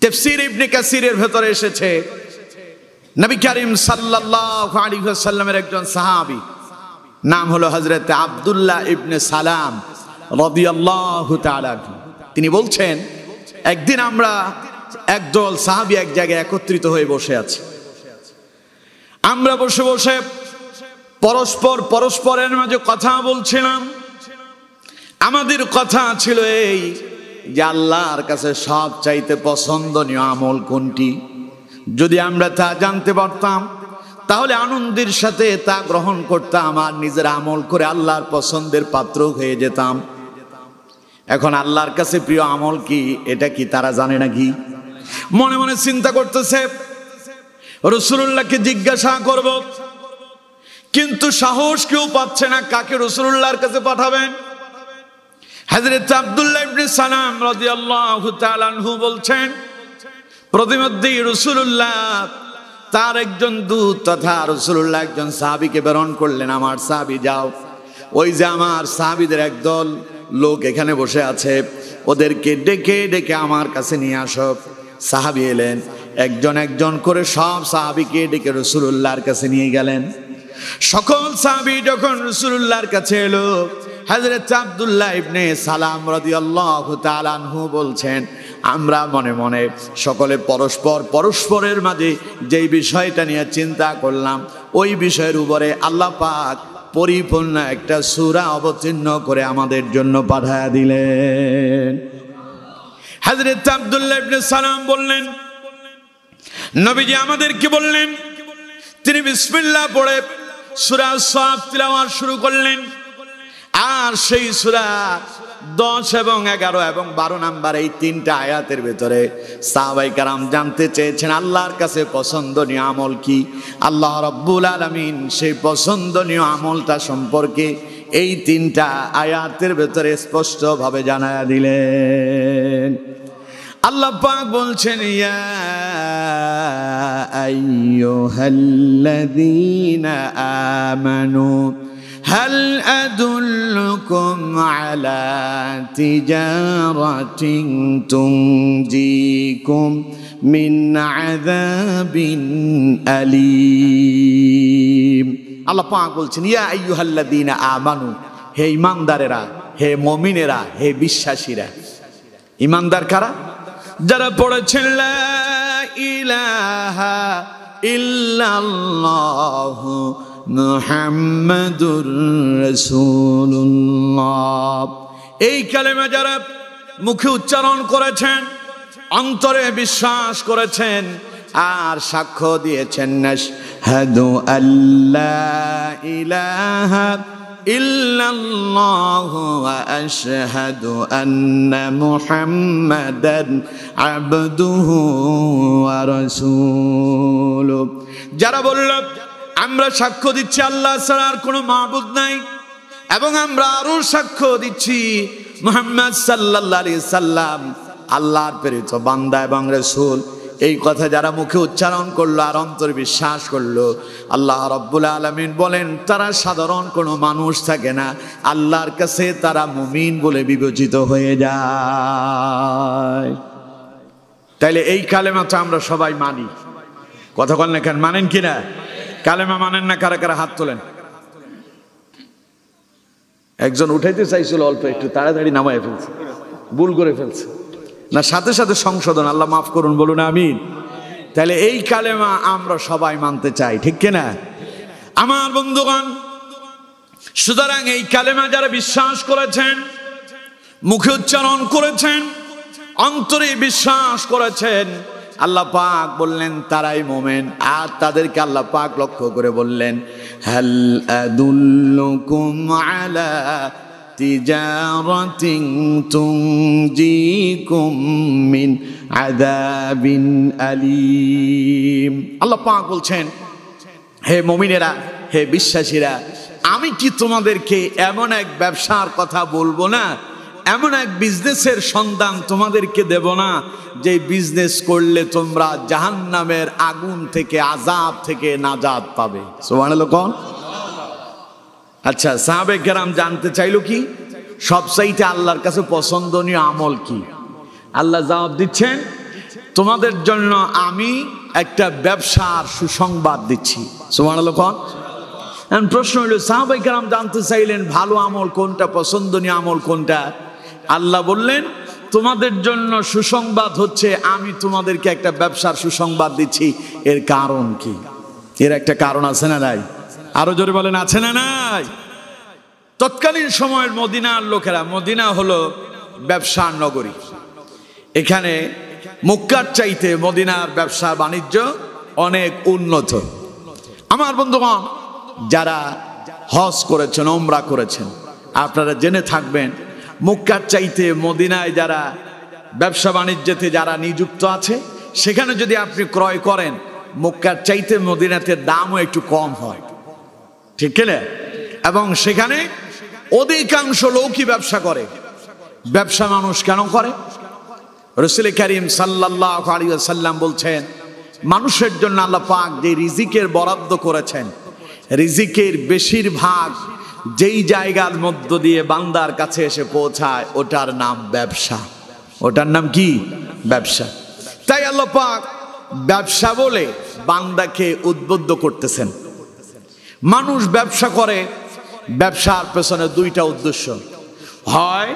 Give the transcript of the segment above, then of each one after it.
তাফসীর ইবনে কাসিরের ভেতরে এসেছে নবী করিম সাল্লাল্লাহু আলাইহি ওয়াসাল্লামের একজন সাহাবী, নাম হলো হযরত আব্দুল্লাহ ইবনে সালাম রাদিয়াল্লাহু তাআলা। তিনি বলছেন, একদিন আমরা একদল সাহাবী এক জায়গায় একত্রিত হয়ে বসে আছি। আমরা বসে বসে পরস্পরের মাঝে কথা বলছিলাম। আমাদের কথা ছিল এই যে আল্লাহর কাছে সবচাইতে পছন্দনীয় আমল কোনটি। যদি আমরা তা জানতে পারতাম তাহলে আনন্দের সাথে তা গ্রহণ করতাম আর নিজের আমল করে আল্লাহর পছন্দের পাত্র হয়ে যেতাম। এখন আল্লাহর কাছে প্রিয় আমল কি, এটা কি তারা জানে নাকি? মনে মনে চিন্তা করতেছে রাসূলুল্লাহকে জিজ্ঞাসা করব, কিন্তু সাহস কেউ পাচ্ছে না কাকে রাসূলুল্লাহর কাছে পাঠাবেন। হযরত আব্দুল্লাহ ইবনে সালাম রাদিয়াল্লাহু তাআলা আনহু বলছেন, প্রতিমধ্যে রাসূলুল্লাহ তার একজন দূত তথা রাসূলুল্লাহ একজন সাহাবীকে প্রেরণ করলেন, আমার সাহাবী যাও, ওই যে আমার সাহাবীদের একদল লোক এখানে বসে আছে, ওদেরকে ডেকে ডেকে আমার কাছে নিয়ে আসো। সাহাবী এলেন, একজন একজন করে সব সাহাবীকে ডেকে রাসূলুল্লাহর কাছে নিয়ে গেলেন। সকল সাহাবী যখন রাসূলুল্লাহর কাছে এলো, হযরত আব্দুল্লাহ ইবনে সালাম রাদিয়াল্লাহু তাআলা আনহু বলছেন, আমরা মনে মনে সকলে পরস্পরের মাঝে যেই বিষয়টা নিয়ে চিন্তা করলাম, ওই বিষয়ের উপরে আল্লাহ পাক পরিপূর্ণ একটা সূরা অবতীর্ণ করে আমাদের জন্য পাঠিয়ে দিলেন। হযরত আব্দুল্লাহ ইবনে সালাম বললেন, নবীজি আমাদেরকে বললেন, তিনি বিসমিল্লাহ পড়ে সূরা সাফ তিলাওয়াত শুরু করলেন। আর সেই সূরা 10 এবং 11 এবং 12 নাম্বার এই তিনটা আয়াতের ভেতরে সাহাবায়ে কেরাম জানতে চেয়েছেন আল্লাহর কাছে পছন্দনীয় আমল কি। আল্লাহ রাব্বুল আলামিন সেই পছন্দনীয় আমলটা সম্পর্কে এই তিনটা আয়াতের ভেতরে স্পষ্টভাবে জানায়া দিলেন। আল্লাহ পাক বলছেন, ইয়া আইয়ুহাল্লাযীনা আমানু هل أدلكم على تجارة تنجيكم من عذاب أليم। আল্লাহ পাক বলছেন, ইয়া আইয়ুহাল্লাযীনা আমানু, হে ঈমানদারেরা, হে মুমিনেরা, হে বিশ্বাসীরা। ঈমানদার কারা? যারা পড়েছেন লা ইলাহা ইল্লাল্লাহু মুহাম্মাদুর রাসূলুল্লাহ, এই কালেমা যারা মুখে উচ্চারণ করেছেন, অন্তরে বিশ্বাস করেছেন আর সাক্ষ্য দিয়েছেন আশহাদু আল্লা ইলাহা ইল্লাল্লাহু ওয়া আশহাদু আন্না মুহাম্মাদান আবদুহু ওয়া রাসূলুহু, যারা বলল আমরা সাক্ষ্য দিচ্ছি আল্লাহ ছাড়া আর কোনো মাবুদ নাই, এবং আমরা আরো সাক্ষ্য দিচ্ছি মুহাম্মদ সাল্লাল্লাহু আলাইহি সাল্লাম আল্লাহর প্রেরিত বান্দা এবং রাসূল, এই কথা যারা মুখে উচ্চারণ করলো আর অন্তরে বিশ্বাস করলো, আল্লাহ রাব্বুল আলামিন বলেন তারা সাধারণ কোনো মানুষ থাকে না, আল্লাহর কাছে তারা মুমিন বলে বিবেচিত হয়ে যায়। তাইলে এই কালেমাটা আমরা সবাই মানি, কথা বলেন না কেন, মানেন কিনা? কালেমা মানেন না কারা কারা হাত তোলেন। একজন উঠাইতে চাইছিল, অল্প একটু তাড়াতাড়ি নামায় ফেলছে, ভুল করে ফেলছে না, সাথে সাথে সংশোধন, আল্লাহ মাফ করুন, বলুন আমিন। তাহলে এই কালেমা আমরা সবাই মানতে চাই, ঠিক কিনা আমার বন্ধুগণ? সুতরাং এই কালেমা যারা বিশ্বাস করেছেন, মুখে উচ্চারণ করেছেন, অন্তরে বিশ্বাস করেছেন, আল্লাহ পাক বললেন তারাই মুমিন। আর তাদেরকে আল্লাহ পাক লক্ষ্য করে বললেন, হাল আদুল্লুকুম আলা তিজারাতিন তুনজিকুম মিন আযাবিন আলীম। আল্লাহ পাক বলছেন, হে মুমিনেরা, হে বিশ্বাসীরা, আমি কি তোমাদেরকে এমন এক ব্যবসার কথা বলবো না, এমন এক বিজনেসের সন্ধান তোমাদেরকে দেব না যে বিজনেস করলে তোমরা জাহান্নামের আগুন থেকে, আযাব থেকে নাজাত পাবে। সুবহানাল্লাহ কোন? আচ্ছা, সাহাবায়ে কেরাম জানতে চাইলো কি সবচাইতে আল্লাহর কাছে পছন্দনীয় আমল কি? আল্লাহ জবাব দিচ্ছেন, তোমাদের জন্য আমি একটা ব্যবসার সুসংবাদ দিচ্ছি। সুবহানাল্লাহ। এখন প্রশ্ন হলো, সাহাবায়ে কেরাম জানতে চাইলেন ভালো আমল কোনটা, পছন্দনীয় আমল কোনটা? আল্লাহ বললেন তোমাদের জন্য সুসংবাদ হচ্ছে আমি তোমাদেরকে একটা ব্যবসার সুসংবাদ দিচ্ছি। এর কারণ কি? এর একটা কারণ আছে না নাই? আরো জোরে বলেন, আছে না নাই? তৎকালীন সময়ের মদিনার লোকেরা, মদিনা হলো ব্যবসার নগরী। এখানে মক্কার চাইতে মদিনার ব্যবসা বাণিজ্য অনেক উন্নত। আমার বন্ধুগণ, যারা হজ করেছেন, ওমরা করেছেন, আপনারা জেনে থাকবেন মক্কার চাইতে মদিনায় যারা ব্যবসা বাণিজ্যতে যারা নিযুক্ত আছে, সেখানে যদি আপনি ক্রয় করেন মক্কার চাইতে মদিনাতে দামও একটু কম হয়, ঠিক কিনা? এবং সেখানে অধিকাংশ লোকই ব্যবসা করে। ব্যবসা মানুষ কেন করে? রাসূল করিম সাল্লাল্লাহু আলাইহি ওয়াসাল্লাম বলছেন, মানুষের জন্য আল্লাহ পাক যে রিজিকের বরাদ্দ করেছেন, রিজিকের বেশিরভাগ যেই জায়গার মধ্য দিয়ে বান্দার কাছে এসে পৌঁছায় ওটার নাম ব্যবসা। ওটার নাম কি? ব্যবসা। তাই আল্লাহ পাক ব্যবসা বলে বান্দাকে উদ্বুদ্ধ করতেছেন। মানুষ ব্যবসা করে, ব্যবসার পেছনে দুইটা উদ্দেশ্য, হয়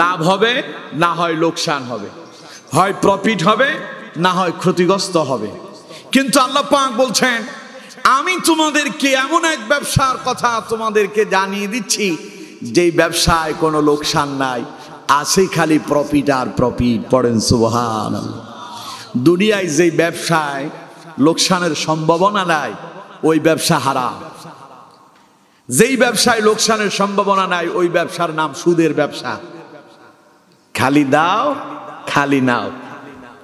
লাভ হবে না হয় লোকসান হবে, হয় প্রফিট হবে না হয় ক্ষতিগ্রস্ত হবে। কিন্তু আল্লাহ পাক বলছেন আমি তোমাদেরকে এমন এক ব্যবসার কথা তোমাদেরকে জানিয়ে দিচ্ছি যেই ব্যবসায় কোনো লোকসান নাই, আছে খালি প্রফিট আর প্রফিট। পড়েন সুবহানাল্লাহ। দুনিয়ায় যেই ব্যবসায় লোকসানের সম্ভাবনা নাই ওই ব্যবসা হারাম। যেই ব্যবসায় লোকসানের সম্ভাবনা নাই ওই ব্যবসার নাম সুদের ব্যবসা। খালি দাও খালি নাও,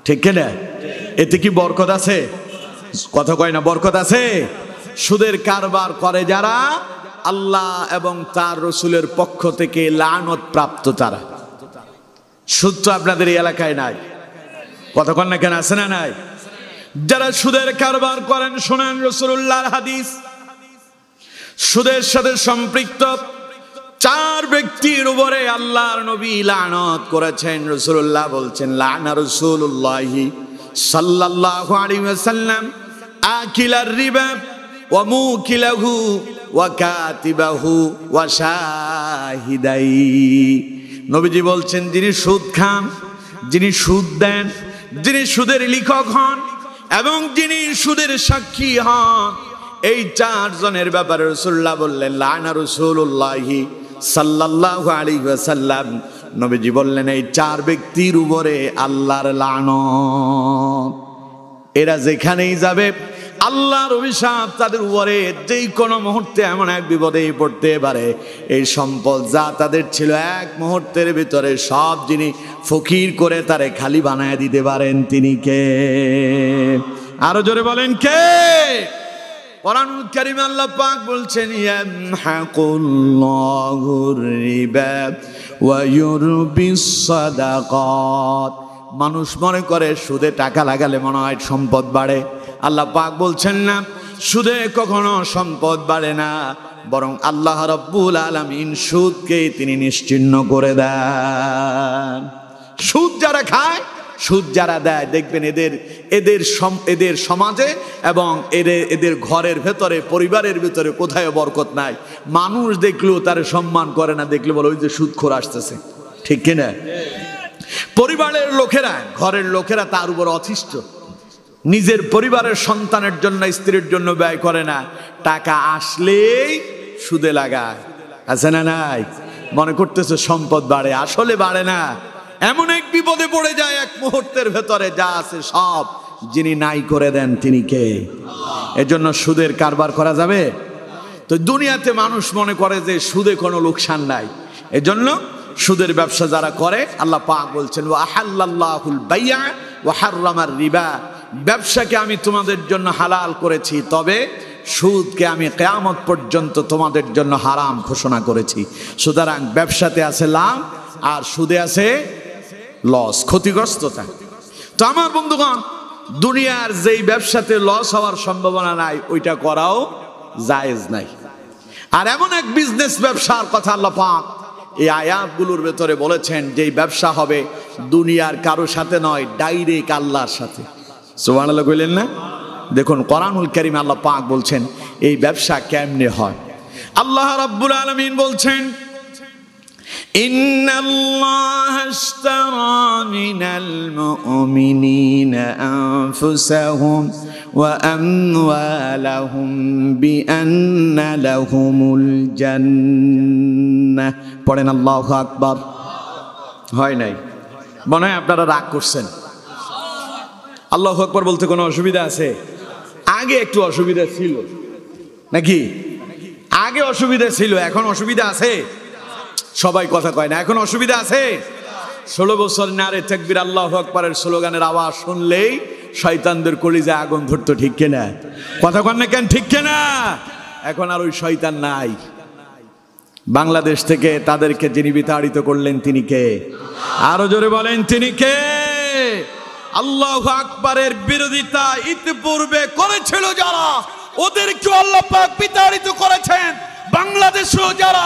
ঠিক না? এতে কি বরকত আছে? কথা কয় না, বরকত আছে? সুদের কারবার করে যারা, আল্লাহ এবং তার রাসূলের পক্ষ থেকে লানত প্রাপ্ত তারা। সুদ তো আপনাদের এই এলাকায় নাই, কথা কন না কেন? আছে না নাই? যারা সুদের কারবার করেন, শোনেন রাসূলুল্লাহর হাদিস, সুদের সাথে সম্পৃক্ত 4 ব্যক্তির উপরে আল্লাহর নবী লানত করেছেন। রাসূলুল্লাহ বলছেন, লানা রাসূলুল্লাহি সাল্লাল্লাহু আলাইহি ওয়াসাল্লাম আকিলার রিবা ওয়া মুকিলাহু ওয়া কাতিবাহু ওয়া শাহিদাই। নবীজি বলছেন, যিনি সুদ খান, যিনি সুদ দেন, যিনি সুদের লেখক হন এবং যিনি সুদের সাক্ষী হন, এই 4 জনের ব্যাপারে রাসূলুল্লাহ বললেন লানা রাসূলুল্লাহি সাল্লাল্লাহু আলাইহি ওয়াসাল্লাম। নবীজি বললেন এই 4 ব্যক্তির উপরে আল্লাহর লানত। এরা যেখানেই যাবে আল্লাহর অভিশাপ তাদের উপরে। যেই কোনো মুহূর্তে এমন এক বিপদে পড়তে পারে, এই সম্পদ যা তাদের ছিল এক মুহূর্তের ভিতরে সব যিনি ফকির করে তারে খালি বানায় দিতে পারেন, তিনি কে? আরো জোরে বলেন কে? কোরআনুল কারীমে আল্লাহ পাক বলছেন, ইয়ামহাকুল্লাহুর রিবা ওয়া ইউরবিস সাদাকাত। মানুষ মনে করে সুদে টাকা লাগালে মনে হয় সম্পদ বাড়ে। আল্লাহ পাক বলছেন না, সুদে কখনো সম্পদ বাড়ে না, বরং আল্লাহ রাব্বুল আলামিন সুদকে তিনি নিশ্চিহ্ন করে দেন। সুদ যারা খায়, সুদ যারা দেয়, দেখবেন এদের সমাজে এবং এদের ঘরের ভেতরে, পরিবারের ভেতরে কোথায় বরকত নাই। মানুষ দেখলেও তার সম্মান করে না, দেখলে বলে ওই যে সুদখোর আসতেছে, ঠিক কিনা? পরিবারের লোকেরা, ঘরের লোকেরা তার উপর অতিষ্ঠ। নিজের পরিবারের সন্তানের জন্য, স্ত্রীর জন্য ব্যয় করে না, টাকা আসলেই সুদে লাগায়। আছে না নাই? মনে করতেছে সম্পদ বাড়ে, আসলে বাড়ে না। এমন এক বিপদে পড়ে যায় এক মুহূর্তের ভেতরে, যা আছে সব যিনি নাই করে দেন তিনি কে? এজন্য সুদের কারবার করা যাবে? তো দুনিয়াতে মানুষ মনে করে যে সুদে কোনো লোকসান নাই, এজন্য সুদের ব্যবসা যারা করে, আল্লাহ পাক বলছেন ওয়া আহাল্লাল্লাহুল বাই'a ওয়া হাররামার রিবা। ব্যবসাকে আমি তোমাদের জন্য হালাল করেছি, তবে সুদকে আমি কিয়ামত পর্যন্ত তোমাদের জন্য হারাম ঘোষণা করেছি। সুতরাং ব্যবসাতে আছে লাভ আর সুদে আছে লস, ক্ষতিগ্রস্ততা। তো আমার বন্ধুগণ, দুনিয়ার যেই ব্যবসাতে লস হওয়ার সম্ভাবনা নাই ওইটা করাও জায়েজ নাই। আর এমন এক বিজনেস ব্যবসার কথা আল্লাহ পাক এই আয়াতগুলোর ভেতরে বলেছেন, যেই ব্যবসা হবে দুনিয়ার কারো সাথে নয়, ডাইরেক্ট আল্লাহর সাথে। সুবহানাল্লাহ কইলেন না? দেখুন কোরআনুল কারীমে আল্লাহ পাক বলছেন এই ব্যবসা কেমনে হয়। আল্লাহ রাব্বুল আলামিন বলছেন ইন্নাল্লাহা আশতারা মিনাল মুমিনিনা আনফুসাহুম ওয়া আমওয়ালাহুম বিআন্না লাহুমুল জান্নাহ। পড়েন আল্লাহু আকবার। হয় নাই? মনে হয় আপনারা রাগ করছেন। আল্লাহু আকবার বলতে কোনো অসুবিধা আছে? আগে একটু অসুবিধা ছিল নাকি? আগে অসুবিধা ছিল, এখন অসুবিধা আছে? সবাই কথা কয় না, এখন অসুবিধা আছে? 16 বছর নারে তাকবীর আল্লাহু আকবারের স্লোগানের আওয়াজ শুনলেই শয়তানদের কলিজায় আগুন ধরতো, ঠিক কিনা? কথা কন না কেন, ঠিক কিনা? এখন আর ওই শয়তান নাই। বাংলাদেশ থেকে তাদেরকে যিনি বিতাড়িত করলেন তিনি কে? আরো জোরে বলেন, তিনি কে? আল্লাহু আকবারের বিরোধিতা ইতিপূর্বে করেছিল যারা, ওদেরকে আল্লাহ পাক বিতাড়িত করেছেন। বাংলাদেশেও যারা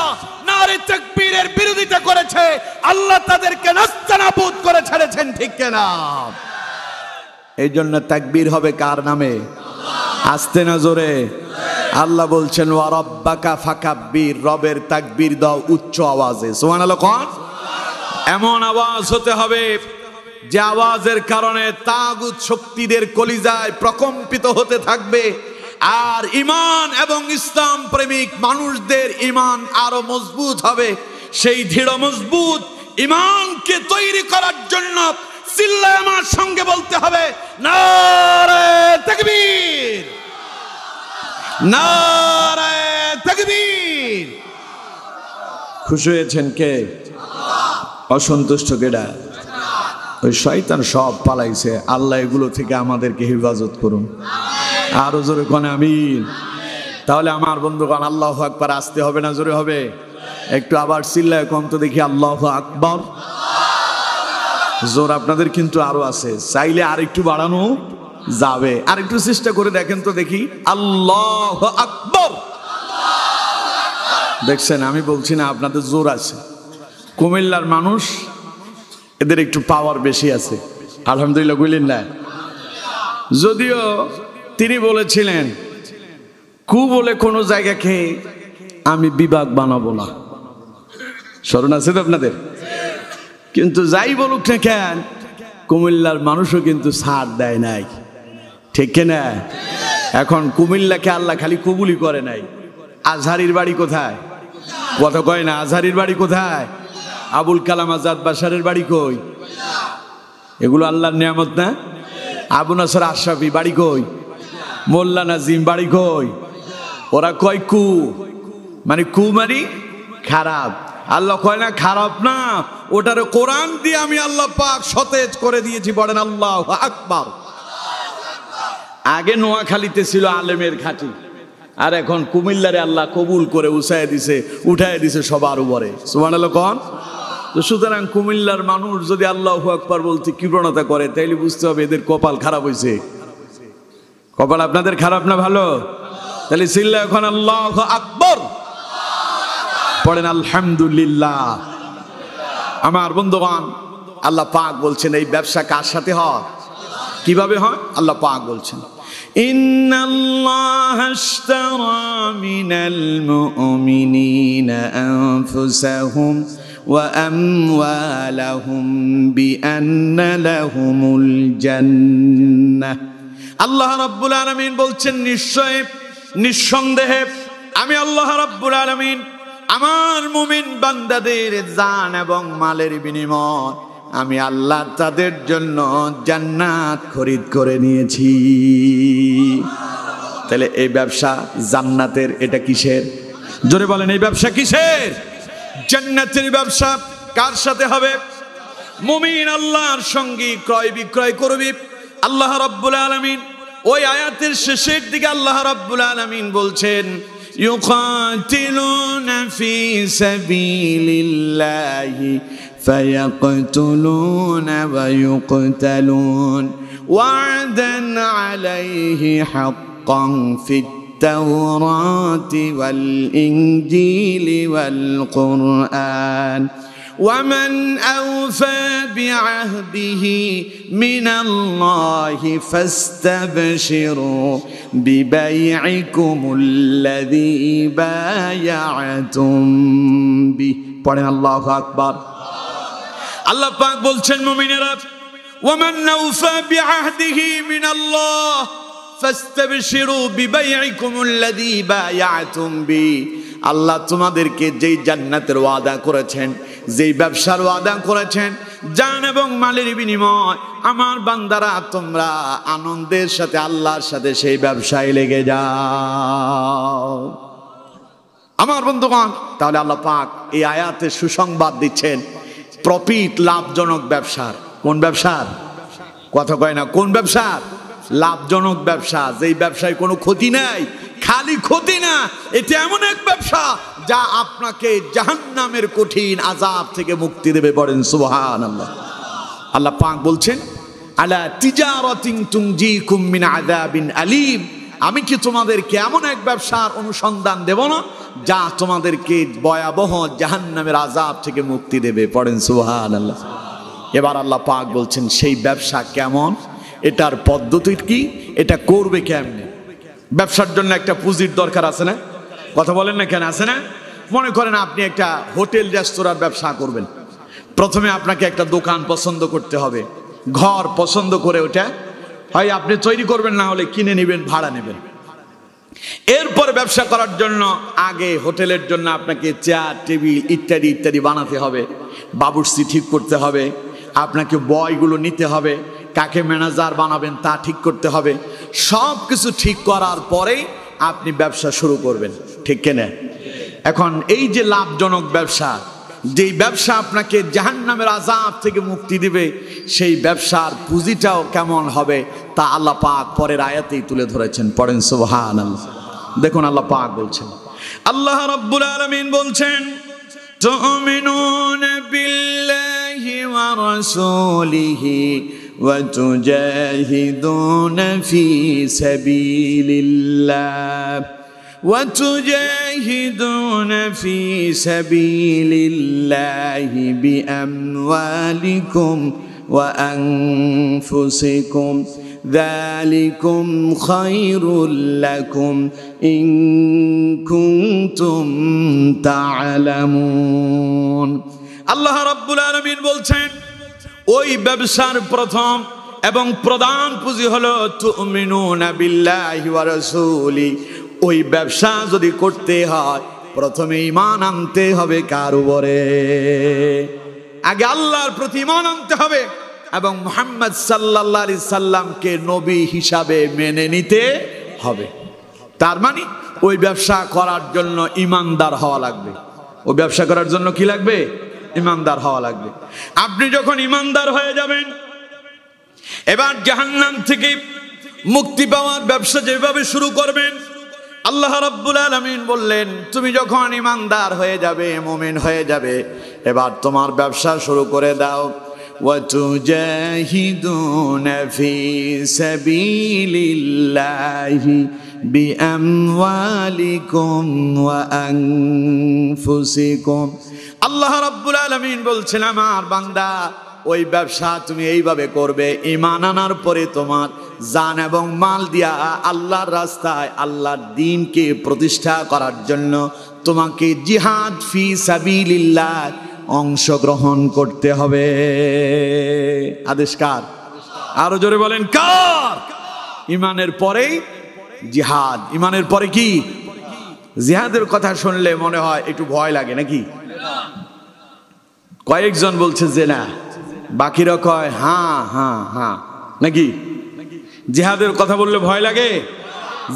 নারে তাকবীরের বিরোধিতা করেছে আল্লাহ তাদেরকে নাস্তানাবুদ করে ছেড়েছেন, ঠিক কিনা? এই জন্য তাকবীর হবে কার নামে? আস্তে না জোরে? আল্লাহ বলছেন ওয়া রাব্বাকা ফাকাব্বির, রবের তাকবীর দাও উচ্চ আওয়াজে। সুবহানাল্লাহ কোন? এমন আওয়াজ হতে হবে যে আওয়াজের কারণে তাগুত শক্তিদের কলিজায় প্রকম্পিত হতে থাকবে, আর ঈমান এবং ইসলাম প্রেমিক মানুষদের ঈমান আরো মজবুত হবে। সেই দৃঢ় মজবুত ঈমানকে তৈরি করার জন্য চিল্লায় আমার সঙ্গে বলতে হবে নারে তাকবীর, নারে তাকবীর। খুশি হয়েছেন কে? অসন্তুষ্ট কেডা? ওই শয়তান সব পালাইছে। আল্লাহ এগুলো থেকে আমাদেরকে হেফাজত করুন। আরো জোরে কোন আমিন। তাহলে আমার বন্ধুগণ আল্লাহু আকবার আসতে হবে না জোরে হবে? একটু আবার চিল্লায় কোন তো দেখি আল্লাহু আকবার। জোর আপনাদের কিন্তু আরো আছে, চাইলে আর একটু বাড়ানো যাবে। আর একটু চেষ্টা করে দেখেন তো দেখি আল্লাহু আকবার। দেখছেন, আমি বলছি না আপনাদের জোর আছে। কুমিল্লার মানুষ, এদের একটু পাওয়ার বেশি আছে। আলহামদুলিল্লাহ বললেন না? যদিও তিনি বলেছিলেন কু বলে কোনো জায়গাকে আমি বিভাগ বানাবো না। স্মরণ আছে তো আপনাদের? কিন্তু যাই বলুক না কেন, কুমিল্লার মানুষও কিন্তু ছাড় দেয় নাই, ঠিক কিনা? এখন কুমিল্লাকে আল্লাহ খালি কবুলি করে নাই। আজহারির বাড়ি কোথায়? কথা কয় না। আজহারির বাড়ি কোথায়? আবুল কালাম আজাদ বাশারের বাড়ি কই? এগুলো আল্লাহর নিয়ামত না? আবু নাসর আশরাফি বাড়ি কই? মোল্লা নাজিম বাড়ি কই? ওরা কয় কু, মানে কু মানে খারাপ। আল্লাহ কয় না খারাপ না, ওটারে কোরআন দিয়ে আমি আল্লাহ পাক সতেজ করে দিয়েছি। বলেন আল্লাহু আকবার। আগে নোয়াখালীতে ছিল আলেমের ঘাঁটি, আর এখন কুমিল্লারে আল্লাহ কবুল করে উঠায় দিছে সবার উপরে। সুবহানাল্লাহ কোন? তো সুতরাং কুমিল্লার মানুষ যদি আল্লাহু আকবার বলতে কৃপণতা করে, তাইলে বুঝতে হবে এদের কপাল খারাপ হয়েছে। কপাল আপনাদের খারাপ না ভালো? তাহলে চিল্লা এখন আল্লাহু আকবার পড়েন আলহামদুলিল্লাহ। আমার বন্ধুগণ আল্লাহ পাক বলছেন এই ব্যবসা কার সাথে হয়, কিভাবে হয়? আল্লাহ পাক বলছেন ইন্নাল্লাহা আশতারা মিনাল মুমিনিনা আনফুসাহুম ওয়া আমওয়ালাহুম বিআন্না লাহুমুল জান্নাহ। আল্লাহ রাব্বুল আলামিন বলছেন নিঃসন্দেহে আমি আল্লাহ রাব্বুল আলামিন আমার মুমিন বান্দাদের জান এবং মালের বিনিময় আমি আল্লাহ তাদের জন্য জান্নাত খরিদ করে নিয়েছি। তাহলে এই ব্যবসা জান্নাতের, এটা কিসের? জোরে বলেন, এই ব্যবসা কিসের? জান্নাতের ব্যবসা। কার সাথে হবে? মুমিন আল্লাহর সঙ্গে ক্রয় বিক্রয় করবে। আল্লাহ রাব্বুল আলামিন ওই আয়াতের শেষের দিকে আল্লাহ রাব্বুল আলামিন বলছেন ইউকাতিলুনা ফি সাবিলিল্লাহি ফায়াকতুলুনা ওয়া ইউকতালুন ওয়া'দান আলাইহি হাক্কান ফিত তাওরাতি ওয়াল ইনজিলি ওয়াল কুরআন ومن أوفى بعهده من الله فاستبشروا ببيعكم الذي بايعتم به পড়েন আল্লাহু আকবার। আল্লাহ পাক বলছেন মুমিনেরা ومن أوفى بعهده من الله فاستبشروا ببيعكم الذي بايعتم به। আল্লাহ তোমাদেরকে যেই জান্নাতের ওয়াদা করেছেন, যেই ব্যবসার ওয়াদা করেছেন, জান এবং মালের বিনিময়, আমার বান্দারা তোমরা আনন্দের সাথে আল্লাহর সাথে সেই ব্যবসায় লেগে যাও আমার বন্ধুগণ। তাহলে আল্লাহ পাক এই আয়াতে সুসংবাদ দিচ্ছেন প্রফিট, লাভজনক ব্যবসার। কোন ব্যবসার কথা কয় না? কোন ব্যবসার? লাভজনক ব্যবসা, যেই ব্যবসায় কোনো ক্ষতি নাই। খালি ক্ষতি না, এটা এমন এক ব্যবসা যা আপনাকে জাহান্নামের কঠিন আযাব থেকে মুক্তি দেবে। বলেন সুবহানাল্লাহ। আল্লাহ পাক বলছেন আলা তিজারাতিন তুনজিকুম মিন আযাবিন আলীম। আমি কি তোমাদেরকে এমন এক ব্যবসার অনুসন্ধান দেব না যা তোমাদেরকে ভয়াবহ জাহান্নামের আযাব থেকে মুক্তি দেবে? পড়েন সুবহানাল্লাহ। এবার আল্লাহ পাক বলছেন সেই ব্যবসা কেমন, এটার পদ্ধতি কি, এটা করবে কেমনে। ব্যবসার জন্য একটা পুঁজির দরকার আছে না? কথা বলেন না কেন? আছে না? মনে করেন আপনি একটা হোটেল রেস্তোরাঁর ব্যবসা করবেন। প্রথমে আপনাকে একটা দোকান পছন্দ করতে হবে, ঘর পছন্দ করে ওটা হয় আপনি তৈরি করবেন, না হলে কিনে নেবেন, ভাড়া নেবেন। এরপর ব্যবসা করার জন্য আগে হোটেলের জন্য আপনাকে চেয়ার, টেবিল ইত্যাদি ইত্যাদি বানাতে হবে, বাবুর্চি ঠিক করতে হবে, আপনাকে বয়গুলো নিতে হবে, কাকে ম্যানেজার বানাবেন তা ঠিক করতে হবে। সব কিছু ঠিক করার পরে আপনি ব্যবসা শুরু করবেন, ঠিক কিনা? এখন এই যে লাভজনক ব্যবসা, যেই ব্যবসা আপনাকে জাহান্নামের আযাব থেকে মুক্তি দিবে, সেই ব্যবসার পুঁজিটাও কেমন হবে তা আল্লাহ পাক পরের আয়াতেই তুলে ধরেছেন। পড়েন সুবহানাল্লাহ। দেখুন আল্লাহ পাক বলছেন, আল্লাহ রাব্বুল আলামিন বলছেন তুমিনুনা বিল্লাহি ওয়া রাসূলিহি ওয়া তুজাহিদুনা ফি সাবিলিল্লাহ وتجاهدون في سبيل الله بأموالكم وأنفسكم ذلكم خير لكم إن كنتم تعلمون। আল্লাহ রাব্বুল আলামিন বলছেন ওই ব্যবসার প্রথম এবং প্রধান পুঁজি হলো তুমিনুনা বিল্লাহি ওয়া রাসূলি। ওই ব্যবসা যদি করতে হয় প্রথমে ঈমান আনতে হবে। কার উপরে? আগে আল্লাহর প্রতি ঈমান আনতে হবে এবং মুহাম্মদ সাল্লাল্লাহু আলাইহি সাল্লামকে নবী হিসাবে মেনে নিতে হবে। তার মানে ওই ব্যবসা করার জন্য ঈমানদার হওয়া লাগবে। ওই ব্যবসা করার জন্য কি লাগবে? ঈমানদার হওয়া লাগবে। আপনি যখন ঈমানদার হয়ে যাবেন, এবার জাহান্নাম থেকে মুক্তি পাওয়ার ব্যবসা যেভাবে শুরু করবেন, আল্লাহ রাব্বুল আলামিন বললেন তুমি যখন ঈমানদার হয়ে যাবে, মুমিন হয়ে যাবে, এবার তোমার ব্যবসা শুরু করে দাও। ওয়া তুজাহিদুনা ফি সাবিলিল্লাহি বিআমওয়ালিকুম ওয়া আনফুসিকুম। আল্লাহ রাব্বুল আলামিন বলছেন আমার বান্দা ওই ব্যবসা তুমি এইভাবে করবে, ঈমান আনার পরে তোমার জান এবং মাল দিয়া আল্লাহর রাস্তায় আল্লাহর দ্বীনকে প্রতিষ্ঠা করার জন্য তোমাকে জিহাদ ফি সাবিলিল্লাহ অংশগ্রহণ করতে হবে। আদেশ কার? আরো জোরে বলেন কার? ঈমানের পরেই জিহাদ। ঈমানের পরে কি? জিহাদের কথা শুনলে মনে হয় একটু ভয় লাগে নাকি? কয়েকজন বলছে যে না, বাকিরা কয় হ্যাঁ হ্যাঁ হ্যাঁ নাকি? জিহাদের কথা বললে ভয় লাগে।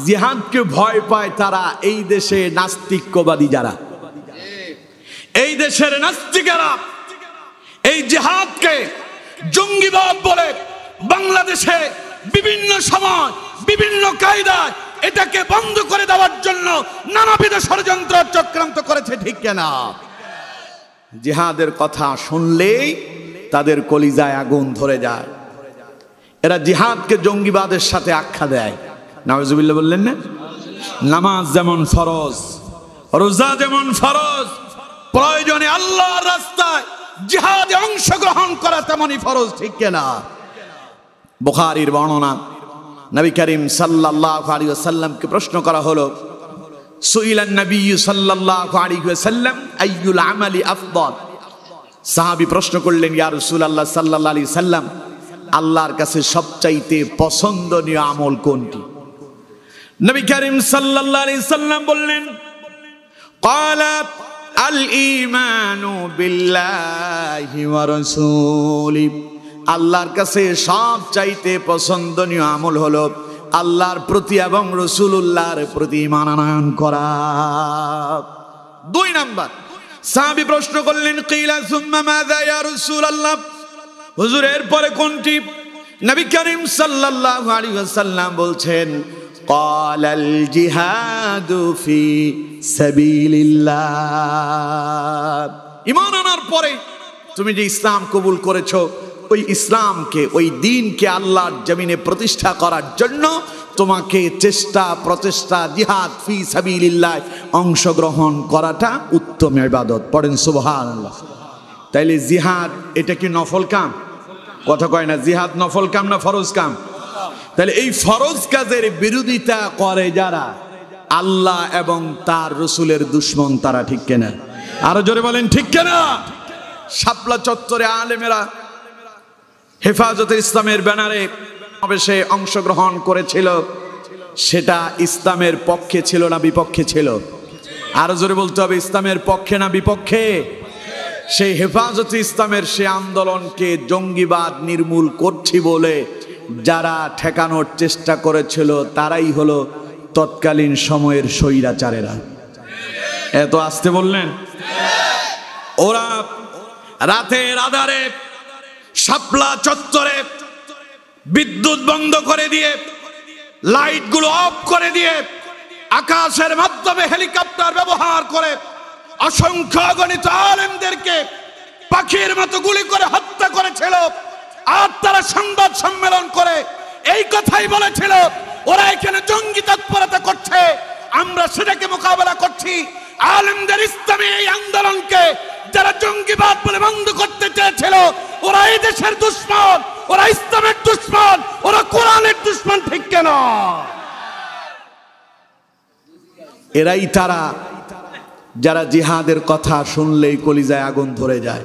জিহাদকে ভয় পায় তারা এই দেশে নাস্তিকবাদী যারা, এই দেশের নাস্তিকেরা এই জিহাদকে জঙ্গিবাদ বলে বাংলাদেশে বিভিন্ন সময় বিভিন্ন কায়দায় এটাকে বন্ধ করে দেওয়ার জন্য নানাবিধ ষড়যন্ত্র চক্রান্ত করেছে, ঠিক কিনা? জিহাদের কথা শুনলেই তাদের কলিজায় আগুন ধরে যায়। এরা জিহাদকে জঙ্গিবাদের সাথে আখ্যা দেয়। নাউজুবিল্লাহ বললেন না? নামাজ যেমন ফরজ, রোজা যেমন ফরজ, প্রয়োজনে আল্লাহর রাস্তায় জিহাদে অংশগ্রহণ করা তেমনই ফরজ, ঠিক কিনা? বুখারীর বর্ণনা, নবী করিম সাল্লাল্লাহু আলাইহি ওয়াসাল্লামকে প্রশ্ন করা হলো, সুইলান নবী সাল্লাল্লাহু আলাইহি ওয়াসাল্লাম আইয়ুল আমালি আফদাল। সাহাবী প্রশ্ন করলেন, ইয়া রাসূলুল্লাহ সাল্লাল্লাহু আলাইহি সাল্লাম, আল্লাহর কাছে সবচাইতে পছন্দনীয় আমল কোনটি? নবী করিম সাল্লাল্লাহু আলাইহি সাল্লাম বললেন, ক্বালা আল ঈমানু বিল্লাহি ওয়া রাসূলি। আল্লাহর কাছে সবচাইতে পছন্দনীয় আমল হলো আল্লাহর প্রতি এবং রাসূলুল্লাহর প্রতি ঈমান আনয়ন করা। 2 নাম্বার, সাহাবী প্রশ্ন করলেন, কিলা সুম্মা মাযা ইয়া রাসূলুল্লাহ, হুজুর এরপরে কোনটি? নবী করিম সাল্লাল্লাহু আলাইহি ওয়াসাল্লাম বলছেন, ক্বালাল জিহাদু ফি সাবিলিল্লাহ। ঈমান আনার পরে তুমি যে ইসলাম কবুল করেছো, ওই ইসলামকে, ওই দ্বীনকে আল্লাহর জমিনে প্রতিষ্ঠা করার জন্য তোমাকে চেষ্টা, প্রচেষ্টা, জিহাদ ফি সাবিলিল্লাহ অংশগ্রহণ করাটা উত্তম ইবাদত। পড়েন সুবহানাল্লাহ। তাইলে জিহাদ এটা কি নফল কাম? কথা কয় না, জিহাদ নফল কাম না ফরজ কাম? তাহলে এই ফরজ কাজের বিরোধিতা করে যারা, আল্লাহ এবং তার রাসূলের দুশমন তারা, ঠিক কিনা? আরো জোরে বলেন ঠিক কিনা? শাপলা চত্বরে আলেমেরা হেফাজতে ইসলামের ব্যানারে সমাবেশে অংশগ্রহণ করেছিল, সেটা ইসলামের পক্ষে ছিল না বিপক্ষে ছিল? আরো জোরে বলতে হবে, ইসলামের পক্ষে না বিপক্ষে? সেই হেফাজতে ইসলামের সে আন্দোলনকে জঙ্গিবাদ নির্মূল করছি বলে যারা ঠেকানোর চেষ্টা করেছিল, তারাই হলো তৎকালীন সময়ের স্বৈরাচারেরা। এত আসতে বললেন? ওরা রাতের আধারে শাপলা চত্বরে বিদ্যুৎ বন্ধ করে দিয়ে, লাইটগুলো অফ করে দিয়ে, আকাশের মাধ্যমে হেলিকপ্টার ব্যবহার করে অসংখ্য অগণিত আলেমদেরকে পাখির মতো গুলি করে হত্যা করেছিল। আর তারা সংবাদ সম্মেলন করে এই কথাই বলেছিল, ওরা এখানে জঙ্গি তৎপরতা করছে, আমরা সেটাকে মোকাবেলা করছি। আলেমদের ইসলামী এই আন্দোলনকে যারা জঙ্গিবাদ বলে বন্ধ করতে চেয়েছিল, ওরা এই দেশের দুশমন, ওরা ইসলামের দুশমন, ওরা কোরআনের দুশমন, ঠিক কেন? এরাই তারা যারা জিহাদের কথা শুনলেই কলিজায় আগুন ধরে যায়।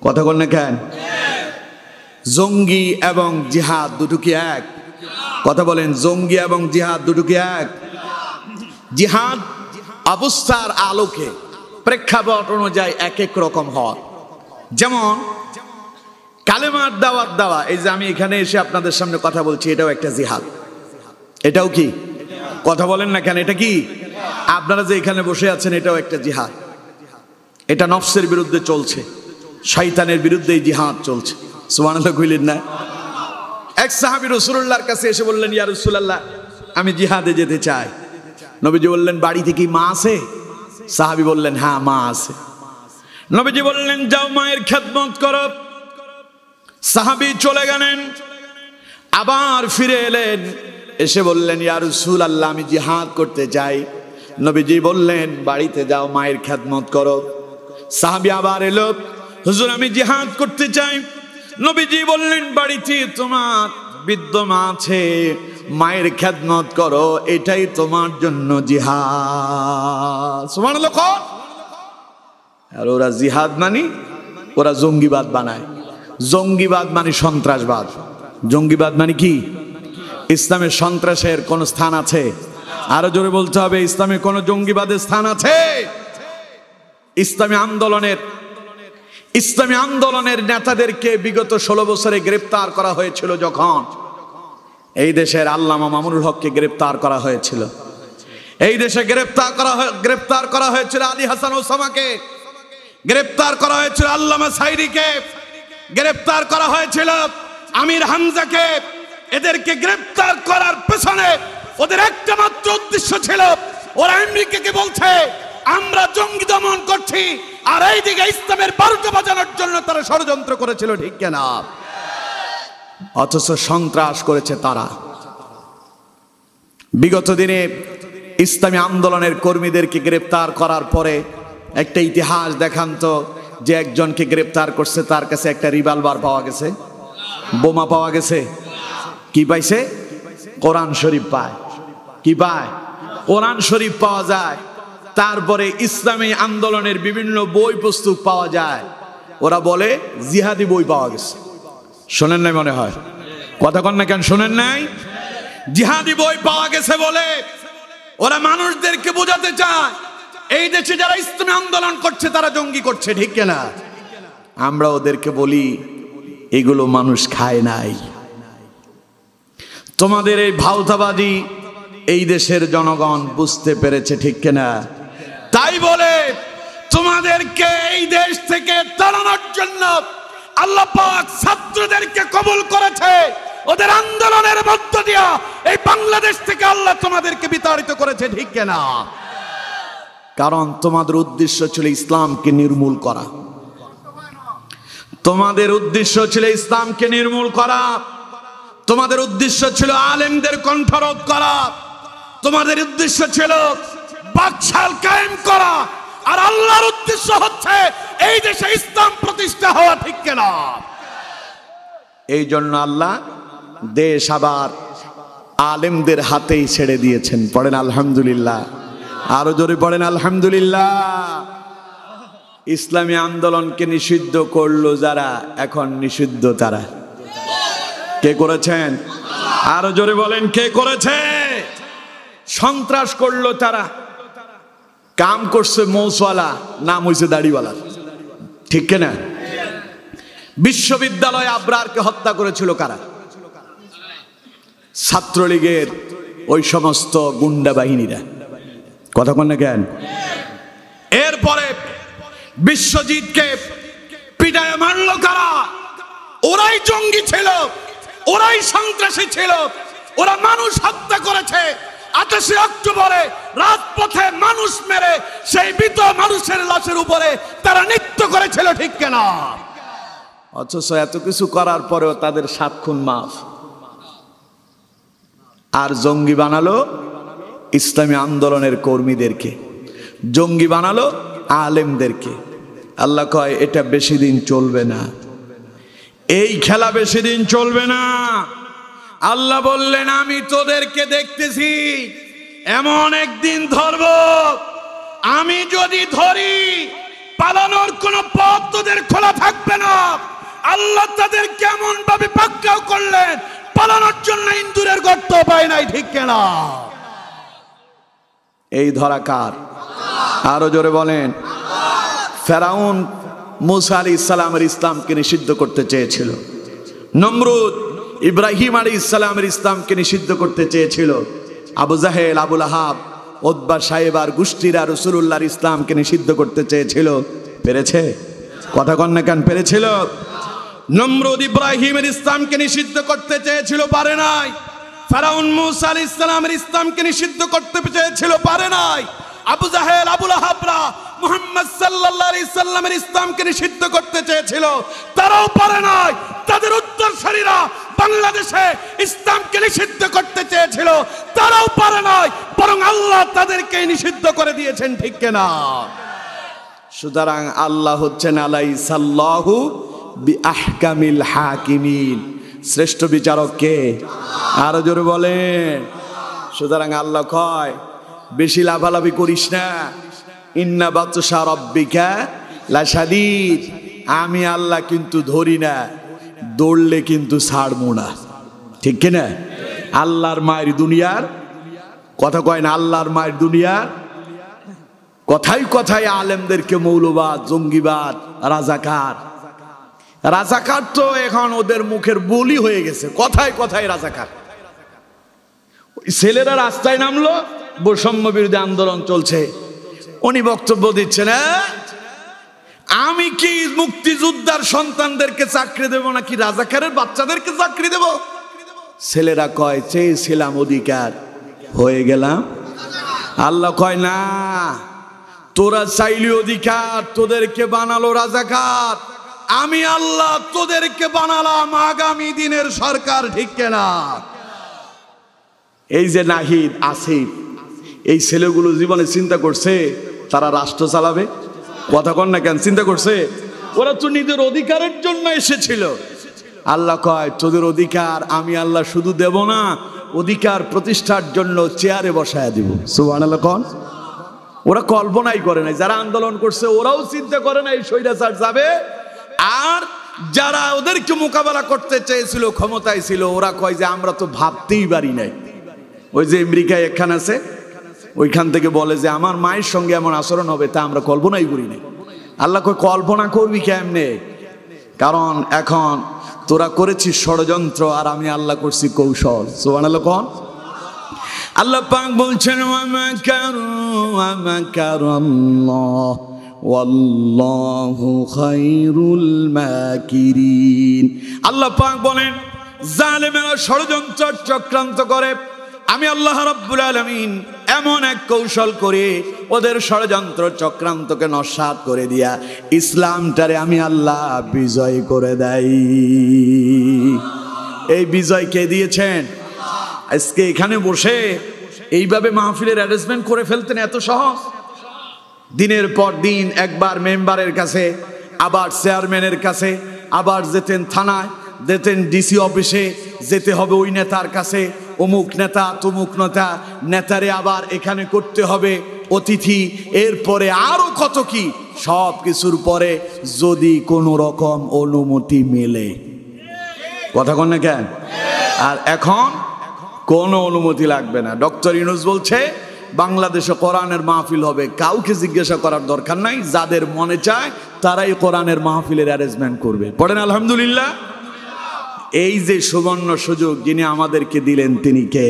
কথা বল না কেন? জঙ্গি এবং জিহাদ দুটো কি এক? কথা বলেন, জঙ্গি এবং জিহাদ দুটো কি এক? জিহাদ অবস্থার আলোকে, প্রেক্ষাপট অনুযায়ী এক এক রকম হয়। যেমন কালেমার দাওয়াত দেওয়া, এই যে আমি এখানে এসে আপনাদের সামনে কথা বলছি, এটাও একটা জিহাদ। এটাও কি? কথা বলেন না কেন? এটা কি? আপনারা যে এখানে বসে আছেন, এটাও একটা জিহাদ। এটা নফসের বিরুদ্ধে চলছে, শয়তানের বিরুদ্ধে জিহাদ চলছে। সুবহানাল্লাহ কইলেন না? এক সাহাবী রাসূলুল্লাহর কাছে এসে বললেন, ইয়া রাসূলুল্লাহ, আমি জিহাদে যেতে চাই। নবীজি বললেন, বাড়িতে কি মা আছে? সাহাবী বললেন, হ্যাঁ মা আছে। নবীজি বললেন, যাও মায়ের খেদমত করো। সাহাবী চলে গেলেন, আবার ফিরে এলেন, এসে বললেন, ইয়া রাসূলুল্লাহ, আমি জিহাদ করতে চাই। নবীজি বললেন, বাড়িতে যাও মায়ের খেদমত করো। সাহাবী আবার এলো, হুজুর আমি জিহাদ করতে চাই। নবীজি বললেন, বাড়িতে তোমার বৃদ্ধ মা আছে, মায়ের খেদমত করো, এটাই তোমার জন্য জিহাদ। সুবহানাল্লাহ। আর ওরা জিহাদ মানে, ওরা জঙ্গিবাদ বানায়। জঙ্গিবাদ মানে সন্ত্রাসবাদ। জঙ্গিবাদ মানে কি? ইসলামের সন্ত্রাসের কোন স্থান আছে? আরো জোরে বলতে হবে, ইসলামে কোন জঙ্গিবাদের স্থান আছে? ইসলামী আন্দোলনের নেতাদেরকে বিগত 16 বছরে গ্রেফতার করা হয়েছিল। যখন এই দেশের আল্লামা মামুনুল হককে গ্রেফতার করা হয়েছিল, এই দেশে গ্রেফতার করা হয়েছিল আলী হাসান ওসামাকে, গ্রেফতার করা হয়েছিল আল্লামা সাইদিকে, গ্রেফতার করা হয়েছিল আমির হামজাকে। এদেরকে গ্রেফতার করার পেছনে ওদের একটা মাত্র উদ্দেশ্য ছিল, ওরা আমেরিকাকে বলছে আমরা জঙ্গি দমন করছি, আর এইদিকে ইসলামের 12টা বাজানোর জন্য তারা ষড়যন্ত্র করেছিল, ঠিক কিনা? অথচ সন্ত্রাস করেছে তারা। বিগত দিনে ইসলামী আন্দোলনের কর্মীদেরকে গ্রেফতার করার পরে একটা ইতিহাস দেখান তো, যে একজনকে গ্রেপ্তার করছে তার কাছে একটা রিভলভার পাওয়া গেছে, বোমা পাওয়া গেছে। কি পাইছে? কোরআন শরীফ পায়। কি পায়? কোরআন শরীফ পাওয়া যায়। তারপরে ইসলামী আন্দোলনের বিভিন্ন বই পুস্তক পাওয়া যায়। ওরা বলে জিহাদি বই পাওয়া গেছে। শোনেন নাই মনে হয়? কথা কন না কেন? শোনেন নাই? জিহাদি বই পাওয়া গেছে বলে ওরা মানুষদেরকে বোঝাতে চায় এই দেশে যারা ইসলামী আন্দোলন করছে তারা জঙ্গি করছে। ঠিক কিনা? আমরা ওদেরকে বলি এগুলো মানুষ খায় নাই। তোমাদের এই ভাওতাবাদী এই দেশের জনগণ বুঝতে পেরেছে। ঠিক কিনা? তাই বলে তোমাদেরকে এই দেশ থেকে তাড়ানোর জন্য আল্লাহ পাক ছাত্রদেরকে কবুল করেছে। ওদের আন্দোলনের মধ্য দিয়া এই বাংলাদেশ থেকে আল্লাহ তোমাদেরকে বিতাড়িত করেছে। ঠিক কিনা? কারণ তোমাদের উদ্দেশ্য ছিল ইসলামকে নির্মূল করা। তোমাদের উদ্দেশ্য ছিল ইসলামকে নির্মূল করা। তোমাদের উদ্দেশ্য ছিল আলেমদের কণ্ঠরোধ করা। তোমাদের উদ্দেশ্য ছিল বাকশাল কায়েম করা। আর আল্লাহর উদ্দেশ্য হচ্ছে এই দেশে ইসলাম প্রতিষ্ঠা হওয়া। ঠিক কিনা? এই জন্য আল্লাহ দেশ আবার আলেমদের হাতেই ছেড়ে দিয়েছেন। পড়েন আলহামদুলিল্লাহ। আরো জোরে পড়েন আলহামদুলিল্লাহ। ইসলামী আন্দোলনকে নিষিদ্ধ করলো যারা, এখন নিষিদ্ধ তারা। কে করেছেন? আরো জোরে বলেন কে করেছে? সন্ত্রাস করলো তারা। কাম করছে মৌসওয়ালা, নাম হয়েছে দাড়িওয়ালা। ঠিক কিনা? বিশ্ববিদ্যালয়ে আবরারকে হত্যা করেছিল কারা? ছাত্রলীগের ওই সমস্ত গুন্ডা বাহিনীরা। কথা বল না কেন? এরপরে বিশ্বজিৎকে পিটায় মারলো কারা? ওরাই জঙ্গি ছিল, ওরাই সন্ত্রাসী ছিল, ওরা মানুষ হত্যা করেছে। 28 অক্টোবরে রাজপথে মানুষ মেরে সেই মৃত মানুষের লাশের উপরে তারা নৃত্য করেছিল। ঠিক কিনা? অথচ এত কিছু করার পরেও তাদের 7 খুন মাফ। আর জঙ্গি বানালো ইসলামী আন্দোলনের কর্মীদেরকে, জঙ্গি বানালো আলেমদেরকে। আল্লাহ কয় এটা বেশি দিন চলবে না, এই খেলা বেশি দিন চলবে না। আল্লাহ বললেন আমি তোদেরকে দেখতেছি, এমন একদিন ধরব, আমি যদি ধরি পালানোর কোন পথ তোদের খোলা থাকবে না। আল্লাহ তাদের কেমন ভাবে পাকড়াও করলেন, পালানোর জন্য ইন্দুরের গর্ত পায় নাই। ঠিক কিনা? এই ধরা কার? আরো জোরে বলেন। ফেরাউন মুসা আলাইহিস সালামের ইসলামকে নিষিদ্ধ করতে চেয়েছিল। নমরুদ ইব্রাহিম আলাইহিস সালামের ইসলামকে নিষিদ্ধ করতে চেয়েছিল। আবু জাহেল, আবুল আহাব, উতবা সাহেবার গোষ্ঠীরা রাসূলুল্লাহর ইসলামকে নিষিদ্ধ করতে চেয়েছিল। পেরেছে? কথা কন না কেন? পেরেছিল? নমরুদ ইব্রাহিমের ইসলামকে নিষিদ্ধ করতে চেয়েছিল, পারে নাই। ফেরাউন মুসা আলাইহিস সালামের ইসলামকে নিষিদ্ধ করতে চেয়েছিল, পারে নাই। আবু জাহেল, আবুল আহাবরা মুহাম্মদ সাল্লাল্লাহু আলাইহি সাল্লামের ইসলামকে নিষিদ্ধ করতে চেয়েছিল, তারাও পারে নাই। তাদের উত্তরসূরিরা বাংলাদেশে ইসলামকে নিষিদ্ধ করতে চেয়েছিল, তারাও পারে নাই, বরং আল্লাহ তাদেরকে নিষিদ্ধ করে দিয়েছেন। ঠিক কিনা? সুতরাং আল্লাহ হচ্ছেন আলাইসাল্লাহু বিআহকামিল হাকিমিন, শ্রেষ্ঠ বিচারক কে? আরো জোরে বলেন। সুতরাং আল্লাহ কয় বেশি লাভালাভি করিস না। ইন্না বাতশা রাব্বিকা লাশাদীদ, আমি আল্লাহ কিন্তু ধরি না, দৌড়লে কিন্তু ছাড়বো না। ঠিক কিনা? আল্লাহর মায়ের দুনিয়ার কথা কয় না, আল্লাহর মায়ের দুনিয়ার কথাই কথাই আলেমদেরকে মৌলবাদ, জঙ্গিবাদ, রাজাকার। রাজাকার তো এখন ওদের মুখের বুলি হয়ে গেছে, কথায় কথায় রাজাকার। ছেলেরা রাস্তায় নামলো, বৈষম্য বিরোধী আন্দোলন চলছে, উনি বক্তব্য দিচ্ছেন, আমি কি মুক্তিযোদ্ধার সন্তানদেরকে চাকরি দেব নাকি রাজাকারের বাচ্চাদেরকে চাকরি দেব? ছেলেরা কয় চেয়েছিলাম অধিকার, হয়ে গেলাম। আল্লাহ কয় না, তোরা চাইলি অধিকার, তোদেরকে বানালো রাজাকার। আমি আল্লাহ তোদেরকে বানালাম আগামী দিনের সরকার। ঠিক কিনা? এই যে নাহিদ, আসিফ, এই ছেলেগুলো জীবনে চিন্তা করছে তারা রাষ্ট্র চালাবে? কথা কন না কেন? চিন্তা করছে? ওরা তো নিজের অধিকারের জন্য এসেছিল। আল্লাহ কয় তোদের অধিকার আমি আল্লাহ শুধু দেব না, অধিকার প্রতিষ্ঠার জন্য চেয়ারে বসায় দিব। সুবহানাল্লাহ কোন? ওরা কল্পনাই করে নাই, যারা আন্দোলন করছে ওরাও চিন্তা করে নাই স্বৈরাচার যাবে। আর যারা ওদেরকে মোকাবেলা করতে চেয়েছিল, ক্ষমতায় ছিল, ওরা কয় যে আমরা তো ভাবতেই পারি নাই। ওই যে আমেরিকায় একখান আছে, ওইখান থেকে বলে যে আমার মায়ের সঙ্গে এমন আচরণ হবে তা আমরা কল্পনাই করি নাই। আল্লাহ কয় কল্পনা করবি কেমনে? কারণ এখন তোরা করেছিস ষড়যন্ত্র আর আমি আল্লাহ করছি কৌশল। সুবহানাল্লাহ কোন? আল্লাহ পাক বলছেন ওয়া মাকারাল্লাহ ওয়াল্লাহু খায়রুল মাকিরিন। আল্লাহ পাক বলেন জালেমেরা ষড়যন্ত্র চক্রান্ত করে, আমি আল্লাহ রাব্বুল আলামিন এমন এক কৌশল করে ওদের ষড়যন্ত্র চক্রান্তকে নস্যাৎ করে দিয়া ইসলামটারে আমি আল্লাহ বিজয় করে দেই। এই বিজয় কে দিয়েছেন? আজকে এখানে বসে এইভাবে মাহফিলের অ্যারেঞ্জমেন্ট করে ফেলতেন এত সহজ? দিনের পর দিন একবার মেম্বারের কাছে, আবার চেয়ারম্যানের কাছে, আবার যেতেন থানায়, যেতেন ডিসি অফিসে, যেতে হবে ওই নেতার কাছে, অমুক নেতা তমুক নেতা, নেতারে আবার এখানে করতে হবে অতিথি, এরপরে আরো কত কি, সব কিছুর পরে যদি কোনো রকম অনুমতি মেলে, কথা কন না কেন? আর এখন কোনো অনুমতি লাগবে না। ডক্টর ইউনূস বলছে বাংলাদেশে কোরআনের মাহফিল হবে, কাউকে জিজ্ঞাসা করার দরকার নাই, যাদের মনে চায় তারাই কোরআনের মাহফিলের অ্যারেঞ্জমেন্ট করবে। পড়েন আলহামদুলিল্লাহ। এই যে সুবর্ণ সুযোগ যিনি আমাদেরকে দিলেন তিনি কে?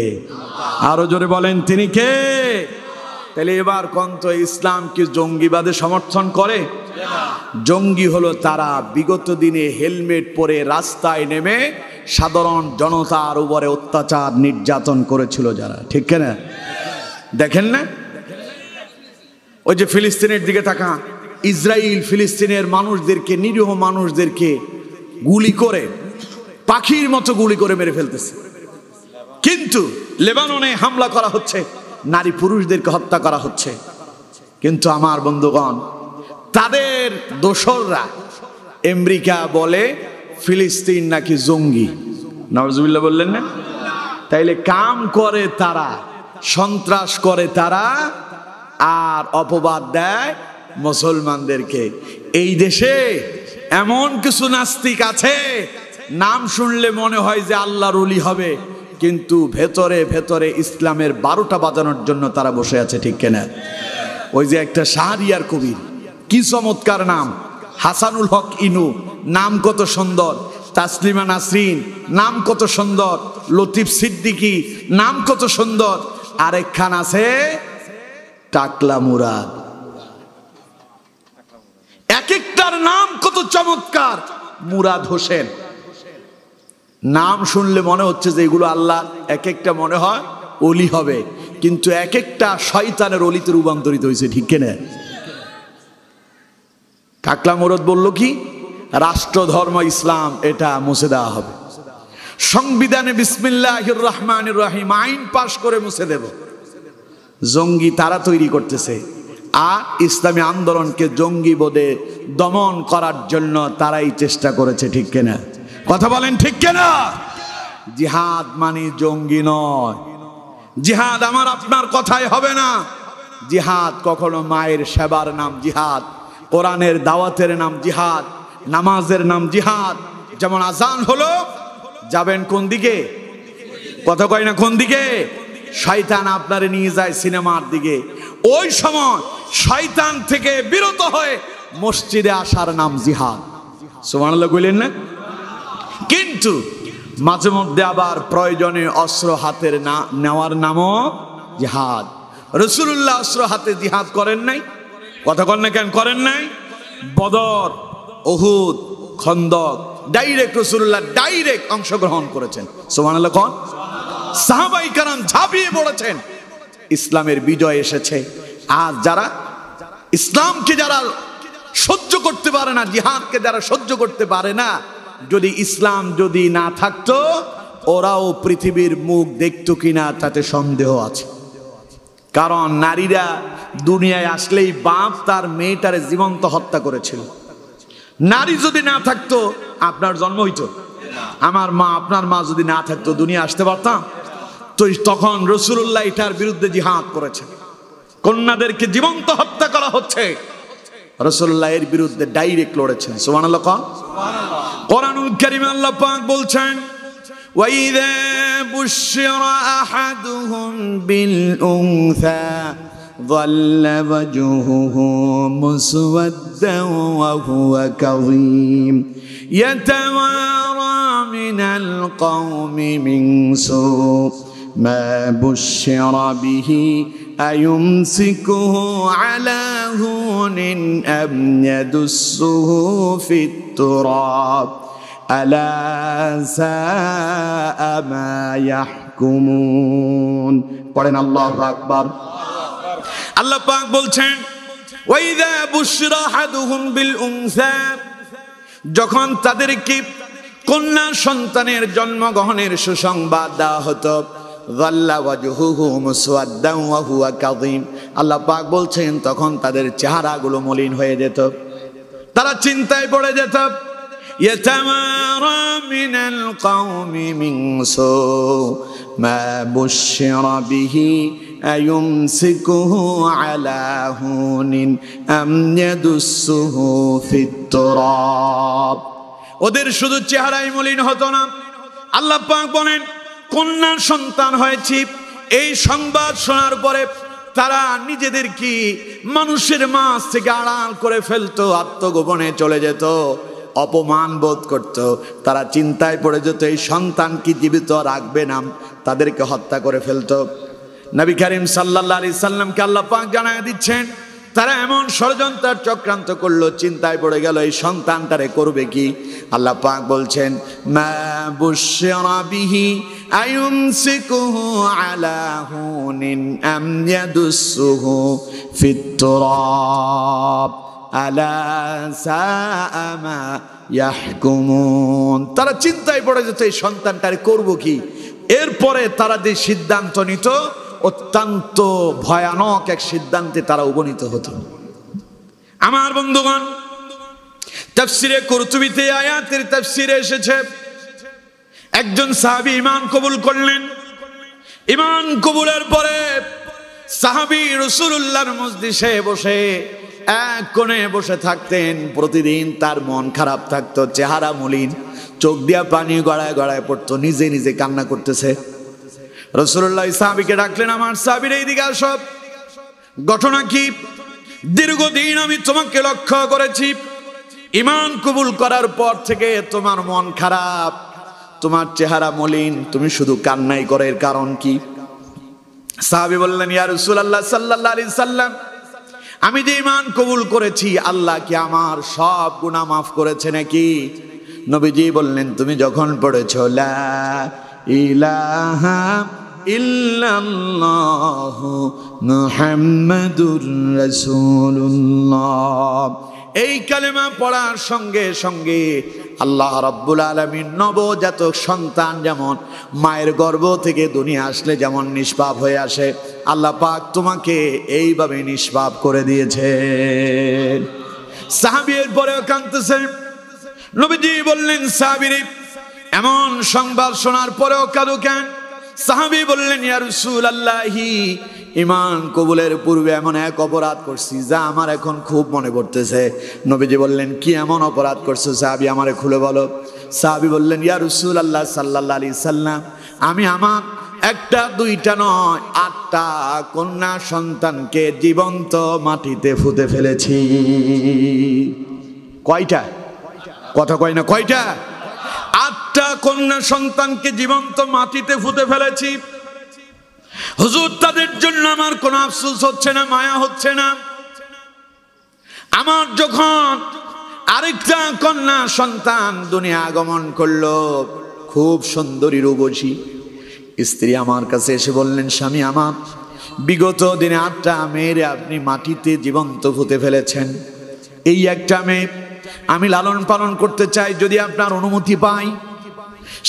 আরো জোরে বলেন তিনি কে? তাহলে এবার কন্ত ইসলাম কি জঙ্গিবাদে সমর্থন করে? জঙ্গি হলো তারা বিগত দিনে হেলমেট পরে রাস্তায় নেমে সাধারণ জনতার উপরে অত্যাচার নির্যাতন করেছিল যারা, ঠিক না? দেখেন না ওই যে ফিলিস্তিনের দিকে তাকা, ইসরায়েল ফিলিস্তিনের মানুষদেরকে, নিরীহ মানুষদেরকে গুলি করে, পাখির মতো গুলি করে মেরে ফেলতেছে। কিন্তু লেবাননে হামলা করা হচ্ছে, নারী পুরুষদেরকে হত্যা করা হচ্ছে। কিন্তু আমার বন্ধুগণ, তাদের দোসররা আমেরিকা বলে ফিলিস্তিন নাকি জঙ্গি। নাউজুবিল্লাহ বললেন না? তাইলে কাম করে তারা, সন্ত্রাস করে তারা, আর অপবাদ দেয় মুসলমানদেরকে। এই দেশে এমন কিছু নাস্তিক আছে, নাম শুনলে মনে হয় যে আল্লাহর ওলি হবে, কিন্তু ভেতরে ভেতরে ইসলামের 12টা বাজানোর জন্য তারা বসে আছে, ঠিক কিনা? ওই যে একটা শাহরিয়ার কবির, কি চমৎকার নাম, হাসানুল হক ইনু, নাম কত সুন্দর, তাসলিমা নাসরিন নাম কত সুন্দর, লতিফ সিদ্দিকী নাম কত সুন্দর, আরেকখান আছে টাকলা মুরাদ। এক একটার নাম কত চমৎকার। মুরাদ হোসেন, নাম শুনলে মনে হচ্ছে যে এগুলো আল্লাহ, এক একটা মনে হয় ওলি হবে, কিন্তু এক একটা শয়তানের অলিতে রূপান্তরিত হয়েছে, ঠিক কিনা? টাকলা মুরাদ বলল কি, রাষ্ট্র ধর্ম ইসলাম এটা মুছে দেওয়া হবে, সংবিধানে বিসমিল্লাহির রহমানির রহিম আইন পাশ করে মুছে দেব। জঙ্গি তারা তৈরি করতেছে, আর ইসলামী আন্দোলনকে জঙ্গি বোধে দমন করার জন্য তারাই চেষ্টা করেছে, ঠিক কিনা? কথা বলেন ঠিক কিনা? জিহাদ মানে জঙ্গি নয়। জিহাদ আমার আপনার কথাই হবে না। জিহাদ কখনো মায়ের সেবার নাম জিহাদ, কোরআনের দাওয়াতের নাম জিহাদ, নামাজের নাম জিহাদ। যেমন আজান হলো, যাবেন কোন দিকে? কথা কয় না কোন দিকে? শয়তান আপনারে নিয়ে যায় সিনেমার দিকে, ওই সময় শয়তান থেকে বিরত হয়ে মসজিদে আসার নাম জিহাদ। সুবহানাল্লাহ কইলেন না? কিন্তু মাঝে মধ্যে আবার প্রয়োজনে অস্ত্র হাতের নেওয়ার নামও জিহাদ। রাসূলুল্লাহ অস্ত্র হাতে জিহাদ করেন নাই? কথা কন না কেন? করেন নাই? বদর, উহুদ, খন্দক ডাইরেক্ট রাসূলুল্লাহ ডাইরেক্ট অংশগ্রহণ করেছেন। সুবহানাল্লাহ কোন? সাহাবায়ে কেরাম ঝাঁপিয়ে পড়েছেন, ইসলামের বিজয় এসেছে। আর যারা ইসলামকে যারা সহ্য করতে পারে না, জিহাদকে যারা সহ্য করতে পারে না, যদি ইসলাম যদি না থাকতো ওরাও পৃথিবীর মুখ দেখতো কিনা তাতে সন্দেহ আছে। কারণ নারীরা দুনিয়ায় আসলেই বাপ তার মেয়েটারে জীবন্ত হত্যা করেছিল। নারী যদি না থাকতো আপনার জন্ম হইতো? আমার মা, আপনার মা যদি না থাকতো দুনিয়া আসতে পারতাম? তো তখন রাসূলুল্লাহ এটার বিরুদ্ধে জিহাদ করেছেন। কন্যাদেরকে জীবন্ত হত্যা করা হচ্ছে, রাসূলুল্লাহ এর বিরুদ্ধে ডাইরেক্ট লড়েছেন। সুবহানাল্লাহ। কোরআনুল কারীমে আল্লাহ পাক বলছেন, وَإِذَا بُشِّرَ أَحَدُهُم بِالْأُنثَى ظَلَّ وَجْهُهُ مُسْوَدًّا وَهُوَ كَظِيمٌ يَتَوَارَى مِنَ الْقَوْمِ مِنْ سُوءِ مَا بُشِّرَ بِهِ أَيُمْسِكُهُ عَلَى هُونٍ أَمْ يَدُسُّهُ فِي التُّرَابِ ألا ساء ما يحكمون। পড়েন আল্লাহু আকবার। আল্লাহ পাক বলছেন, ওয়াইযা বুশরা আহাদুহুম বিল উনসা, যখন তাদেরকে কন্যা সন্তানের জন্মগ্রহণের সুসংবাদ দেওয়া হতো, যাল্লা ওয়াজহুহু মুসওয়াদ্দান ওয়া হুয়া কাযীম, আল্লাহ পাক বলছেন তখন তাদের চেহারাগুলো মলিন হয়ে যেত, তারা চিন্তায় পড়ে যেত। يتوارى من القوم من سوء ما بشر به أيمسكه على هون أم يدسه في التراب। ওদের শুধু চেহারাই মলিন হতো না, আল্লাহ পাক বলেন কন্যা সন্তান হয়েছে এই সংবাদ শোনার পরে তারা নিজেদেরকে মানুষের মাঝ থেকে আড়াল করে ফেলতো, আত্মগোপনে চলে যেত, অপমান বোধ করত। তারা চিন্তায় পড়ে যেত এই সন্তান কি জীবিত রাখবে না, তাদেরকে হত্যা করে ফেলতো। নবী করিম সাল্লাল্লাহু আলাইহি সাল্লামকে আল্লাহ পাক জানায় দিচ্ছেন তারা এমন ষড়যন্ত্র চক্রান্ত করলো, চিন্তায় পড়ে গেল এই সন্তানটারে করবে কি। আল্লাহ পাক বলছেন, মা বুশরা বিহি আয়ুমসিকুহু আলা হুনিন আম ইয়াদুসুহু ফিত তুরাব আলা সাআ মা ইয়াহকুমুন। তারা চিন্তায় পড়ে যেত এই সন্তানটারে করব কি। এরপরে তারা যে সিদ্ধান্ত নিত অত্যন্ত ভয়ানক এক সিদ্ধান্তে তারা উপনীত হতো। আমার বন্ধুগণ, তাফসিরে কুরতুবীতে আয়াতের তাফসিরে এসেছে একজন সাহাবী ঈমান কবুল করলেন। ঈমান কবুলের পরে সাহাবী রাসূলুল্লাহর মজলিসে বসে এক কোণে বসে থাকতেন। প্রতিদিন তার মন খারাপ থাকতো, চেহারা মলিন, চোখ দিয়া পানি গড়ায় গড়ায় পড়তো, নিজে নিজে কান্না করতেছে। রাসূলুল্লাহ সাহাবীকে ডাকলেন, আমার সাহাবীর এইদিকে আসো, ঘটনা কি? দীর্ঘদিন আমি তোমাকে লক্ষ্য করেছি, ঈমান কবুল করার পর থেকে তোমার মন খারাপ, তোমার চেহারা মলিন, তুমি শুধু কান্নাই করো, এর কারণ কি? সাহাবী বললেন, ইয়া রাসূলুল্লাহ সাল্লাল্লাহু আলাইহি সাল্লাম, আমি যে ঈমান কবুল করেছি আল্লাহ কি আমার সব গুনাহ মাফ করেছে নাকি? নবীজি বললেন, তুমি যখন পড়েছো লা ইলাহা ইল্লাল্লাহু মুহাম্মাদুর রাসূলুল্লাহ, এই কালেমা পড়ার সঙ্গে সঙ্গে আল্লাহ রাব্বুল আলামিন নবজাতক সন্তান যেমন মায়ের গর্ভ থেকে দুনিয়া আসলে যেমন নিষ্পাপ হয়ে আসে, আল্লাহ পাক তোমাকে এইভাবে নিষ্পাপ করে দিয়েছে। সাহাবী এর পরেও কাঁদতেছেন। নবীজি বললেন, সাহাবীরে এমন সংবাদ শোনার পরেও কাঁদো কেন? সাহাবী বললেন, ইয়া রাসূলুল্লাহি, ঈমান কবুলের পূর্বে এমন এক অপরাধ করছি যা আমার এখন খুব মনে পড়তেছে। নবীজি বললেন, কি এমন অপরাধ করছো সাহাবী, আমারে খুলে বলো। সাহাবী বললেন, ইয়া রাসূলুল্লাহ সাল্লাল্লাহু আলাইহি সাল্লাম, আমি আমার একটা দুইটা নয় 8টা কন্যা সন্তানকে জীবন্ত মাটিতে পুঁতে ফেলেছি। কয়টা? কথা কয় না, কয়টা? 8টা কন্যা সন্তানকে জীবন্ত মাটিতে পুঁতে ফেলেছি। হুজুর, তাদের জন্য আমার কোনো আফসোস হচ্ছে না, মায়া হচ্ছে না। আমার যখন আরেকটা কন্যা সন্তান দুনিয়া আগমন করলো, খুব সুন্দরী রূপসী স্ত্রী আমার কাছে এসে বললেন, স্বামী আমার, বিগত দিনে 8টা মেয়েরে আপনি মাটিতে জীবন্ত পুঁতে ফেলেছেন, এই একটা মেয়ে আমি লালন পালন করতে চাই, যদি আপনার অনুমতি পাই।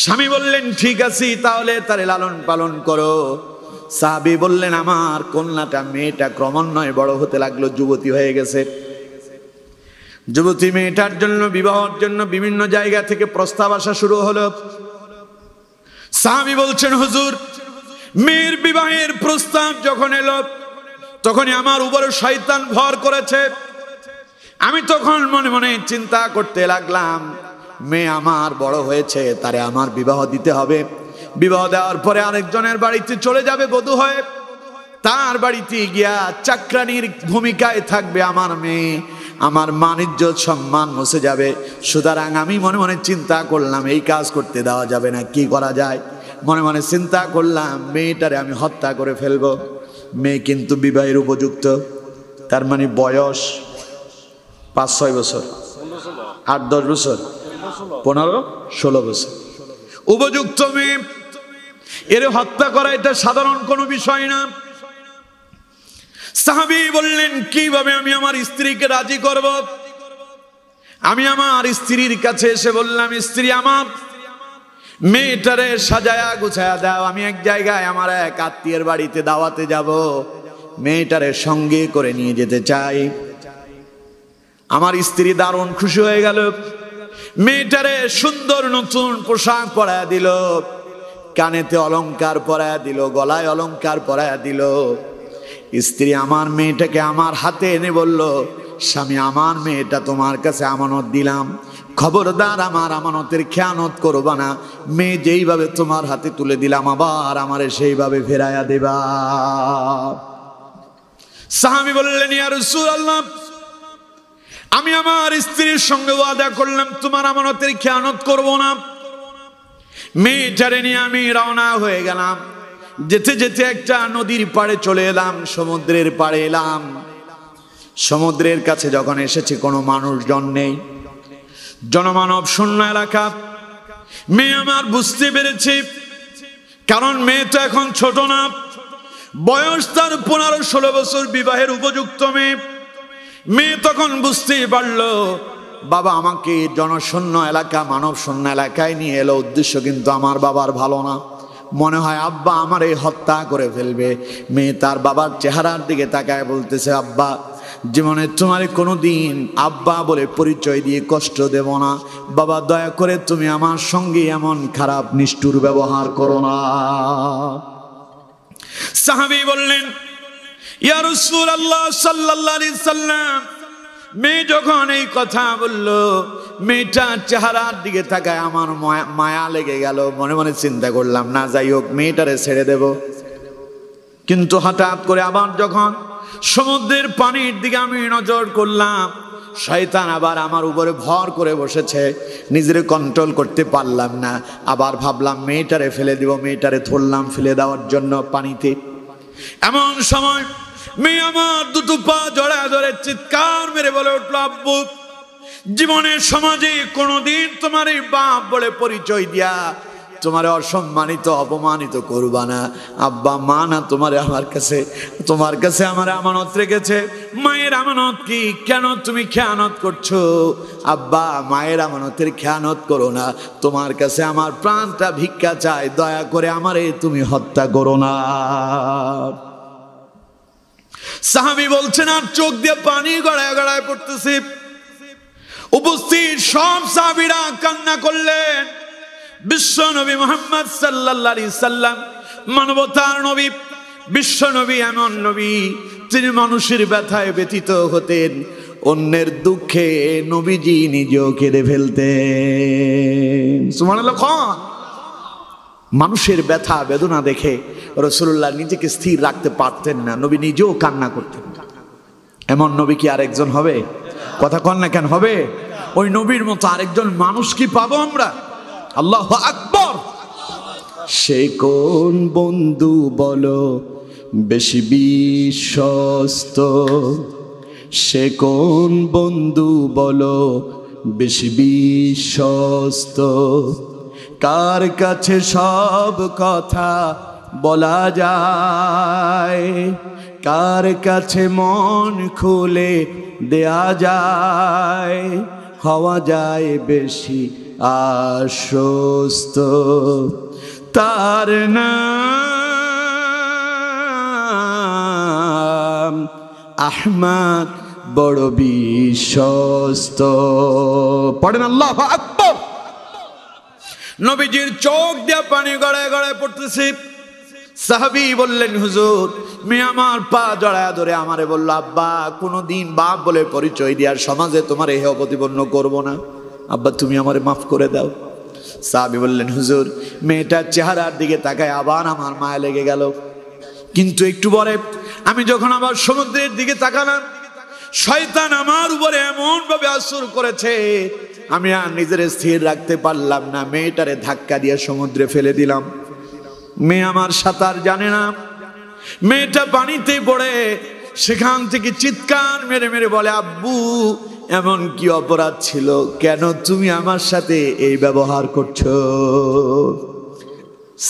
স্বামী বললেন, ঠিক আছে, তাহলে তারে লালন পালন করো। সাহাবী বললেন, আমার কন্যাটা মেয়েটা ক্রমান্বয়ে বড় হতে লাগলো, যুবতী হয়ে গেছে। যুবতী মেয়েটার জন্য বিবাহের জন্য বিভিন্ন জায়গা থেকে প্রস্তাব আসা শুরু হলো। সাহাবী বলছেন, হুজুর, মেয়ের বিবাহের প্রস্তাব যখন এলো তখনই আমার উপরে শয়তান ভর করেছে। আমি তখন মনে মনে চিন্তা করতে লাগলাম, মেয়ে আমার বড় হয়েছে, তারে আমার বিবাহ দিতে হবে। বিবাহ দেওয়ার পরে আরেকজনের বাড়িতে চলে যাবে বধূ হয়ে, তার বাড়িতে গিয়া চাকরানির ভূমিকায় থাকবে আমার মেয়ে। আমার মান ইজ্জত সম্মান মুছে যাবে। সুতরাং আমি মনে মনে চিন্তা করলাম, এই কাজ করতে দেওয়া যাবে না, কি করা যায়। মনে মনে চিন্তা করলাম, মেয়েটারে আমি হত্যা করে ফেলবো। মেয়ে কিন্তু বিবাহের উপযুক্ত, তার মানে বয়স 5-6 বছর, 8-10 বছর, 15-16 বছর, উপযুক্ত মেয়ে। এর হত্যা করা এটা সাধারণ কোনো বিষয় না। সাহাবী বললেন, কিভাবে আমি আমার স্ত্রীকে রাজি করব? আমি আমার স্ত্রীর কাছে এসে বললাম, স্ত্রী আমার, মেয়েটারে সাজায়া গুছায়া দাও, আমি এক জায়গায় আমার এক আত্মীয়ের বাড়িতে দাওয়াতে যাব, মেয়েটারে সঙ্গে করে নিয়ে যেতে চাই। আমার স্ত্রী দারুণ খুশি হয়ে গেল। মেয়েটারে সুন্দর নতুন পোশাক পরায়া দিল, কানেতে অলংকার পরায়া দিল, গলায় অলংকার পরায়া দিল। স্ত্রী আমার মেয়েটাকে আমার হাতে এনে বলল, স্বামী, আমার মেয়েটা তোমার কাছে আমানত দিলাম, খবরদার আমার আমানতের খেয়ানত করবা না। মেয়ে যেইভাবে তোমার হাতে তুলে দিলাম, আবার আমারে সেইভাবে ফেরাইয়া দেবা। সাহাবী বললেন, ইয়া রাসূলুল্লাহ, আমি আমার স্ত্রীর সঙ্গে ওয়াদা করলাম তোমার আমানতের খেয়ানত করব না। মেয়েটারে নিয়ে আমি রওনা হয়ে গেলাম। যেতে যেতে একটা নদীর পাড়ে চলে এলাম, সমুদ্রের পাড়ে এলাম। সমুদ্রের কাছে যখন এসেছি, কোনো মানুষজন নেই, জনমানব শূন্য এলাকা। মেয়ে আমার বুঝতে পেরেছি, কারণ মেয়ে তো এখন ছোট না, বয়স তার 15-16 বছর, বিবাহের উপযুক্ত মেয়ে। মেয়ে তখন বুঝতেই পারলো, বাবা আমাকে জনশূন্য এলাকা, মানব শূন্য এলাকায় নিয়ে এলো, উদ্দেশ্য কিন্তু আমার বাবার ভালো না। মনে হয় আব্বা আমার এই হত্যা করে ফেলবে। মেয়ে তার বাবার চেহারার দিকে তাকায় বলতেছে, আব্বা, জীবনে তোমার কোনোদিন আব্বা বলে পরিচয় দিয়ে কষ্ট দেব না। বাবা, দয়া করে তুমি আমার সঙ্গে এমন খারাপ নিষ্ঠুর ব্যবহার করো না। সাহাবী বললেন, ইয়া রাসূলুল্লাহ সাল্লাল্লাহু আলাইহি সাল্লাম, মেয়ে যখন এই কথা বলল, মেয়েটার চেহারার দিকে তাকায় আমার মায়া লেগে গেল। মনে মনে চিন্তা করলাম, না যাই হোক, মেয়েটারে ছেড়ে দেব। কিন্তু হঠাৎ করে আবার যখন সমুদ্রের পানির দিকে আমি নজর করলাম, শয়তান আবার আমার উপরে ভর করে বসেছে। নিজেরে কন্ট্রোল করতে পারলাম না। আবার ভাবলাম মেয়েটারে ফেলে দিব, মেয়েটারে ধরলাম ফেলে দেওয়ার জন্য পানিতে। এমন সময় মেয়ে আমার দুটো পা জড়ায় ধরে চিৎকার মেরে বলে উঠল, আব্বু, জীবনের সমাজে কোনোদিন তোমার এই বাপ বলে পরিচয় দিয়া তোমারে অসম্মানিত অপমানিত করবা না। আব্বা, মা না তোমার কাছে আমার আমানত রেখেছে। মায়ের আমানত কি? কেন তুমি খেয়ানত করছো? আব্বা, মায়ের আমানতের খেয়ানত করো না। তোমার কাছে আমার প্রাণটা ভিক্ষা চাই, দয়া করে আমারে তুমি হত্যা করো না। সাহাবী বলছেন, আর চোখ দিয়ে পানি গড়ায় গড়ায় পড়তেছে। উপস্থিত সব সাহাবীরা কান্না করলেন। বিশ্ব নবী মুহাম্মদ সাল্লাল্লাহু আলাইহি সাল্লাম, মানবতার নবী, বিশ্ব নবী, এমন নবী তিনি মানুষের ব্যথায় ব্যথিত হতেন, অন্যের দুঃখে নবীজি নিজেও কেঁদে ফেলতেন। সুবহানাল্লাহ। মানুষের ব্যথা বেদনা দেখে রাসূলুল্লাহ নিজেকে স্থির রাখতে পারতেন না, নবী নিজেও কান্না করতেন। এমন নবী কি আরেকজন হবে? কথা কন না কেন? হবে? ওই নবীর মতো আরেকজন মানুষ কি পাবো আমরা? আল্লাহু আকবার। সে কোন বন্ধু বলো বেশি বিশ্বস্ত? সে কোন বন্ধু বলো বেশি বিশ্বস্ত? কার কাছে সব কথা বলা যায়, কার কাছে মন খুলে দেয়া যায়, হওয়া যায় বেশি আশ্বস্ত। তার নাম আহমদ বড় বিশ্বস্ত। পড়েন আল্লাহু আকবার। নবীজির চোখ দিয়ে পানি গড়ায় গড়ায় পড়তেছে। সাহাবী বললেন, হুজুর, মেয়ে আমার পা জড়ায় ধরে আমারে বলল, আব্বা, কোনোদিন বাপ বলে পরিচয় দিয়ার সমাজে তোমার এ অপ্রতিপন্ন করব না, আব্বা তুমি আমারে মাফ করে দাও। সাহাবী বললেন, হুজুর, মেয়েটার চেহারার দিকে তাকায় আবার আমার মায়া লেগে গেল। কিন্তু একটু পরে আমি যখন আবার সমুদ্রের দিকে তাকালাম, শয়তান আমার উপরে এমন ভাবে আসর করেছে, আমি আর নিজের স্থির রাখতে পারলাম না, মেয়েটারে ধাক্কা দিয়ে সমুদ্রে ফেলে দিলাম। মেয়ে আমার সাঁতার জানে না, মেয়েটা পানিতে পড়ে সেখান থেকে চিৎকার মেরে মেরে বলে, আব্বু, এমন কি অপরাধ ছিল, কেন তুমি আমার সাথে এই ব্যবহার করছো?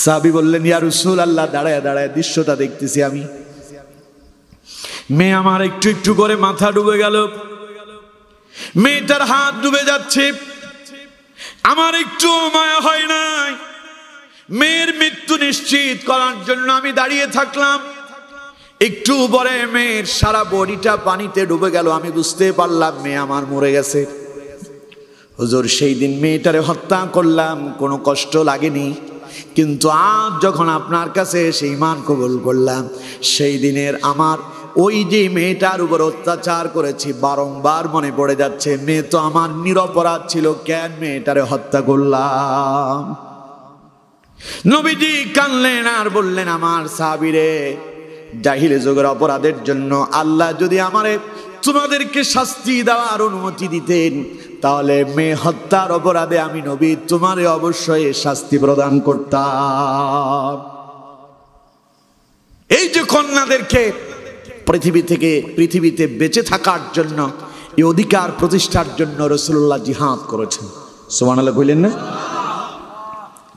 সাহাবী বললেন, ইয়া রাসূলুল্লাহ, দাঁড়ায় দাঁড়ায় দৃশ্যটা দেখতেছি আমি। মেয়ে আমার একটু একটু করে মাথা ডুবে গেল, মেয়েটার হাত ডুবে যাচ্ছে। আমার একটু মায়া হয় নাই। মেয়ের মৃত্যু নিশ্চিত করার জন্য আমি দাঁড়িয়ে থাকলাম। একটু পরে মেয়ের সারা বডিটা পানিতে ডুবে গেল। আমি বুঝতে পারলাম মেয়ে আমার মরে গেছে। হুজুর, সেই দিন মেয়েটারে হত্যা করলাম, কোনো কষ্ট লাগেনি, কিন্তু আজ যখন আপনার কাছে সেই ঈমান কবুল করলাম, সেই দিনের আমার ওই যে মেয়েটার উপর অত্যাচার করেছি বারংবার মনে পড়ে যাচ্ছে। মেয়ে তো আমার নিরপরাধ ছিল, কেন মেয়েটারে হত্যা করলাম? নবীজি কানলেন আর বললেন, আমার সাহাবীরে, জাহিলি যুগের অপরাধের জন্য আল্লাহ যদি আমারে তোমাদেরকে শাস্তি দেওয়ার অনুমতি দিতেন, তাহলে মেয়ে হত্যার অপরাধে আমি নবী তোমারে অবশ্যই শাস্তি প্রদান করতাম। এই যে কন্যাদেরকে পৃথিবীতে বেঁচে থাকার জন্য, এই অধিকার প্রতিষ্ঠার জন্য রাসূলুল্লাহ জিহাদ করেছেন। সুবহানাল্লাহ কইলেন না?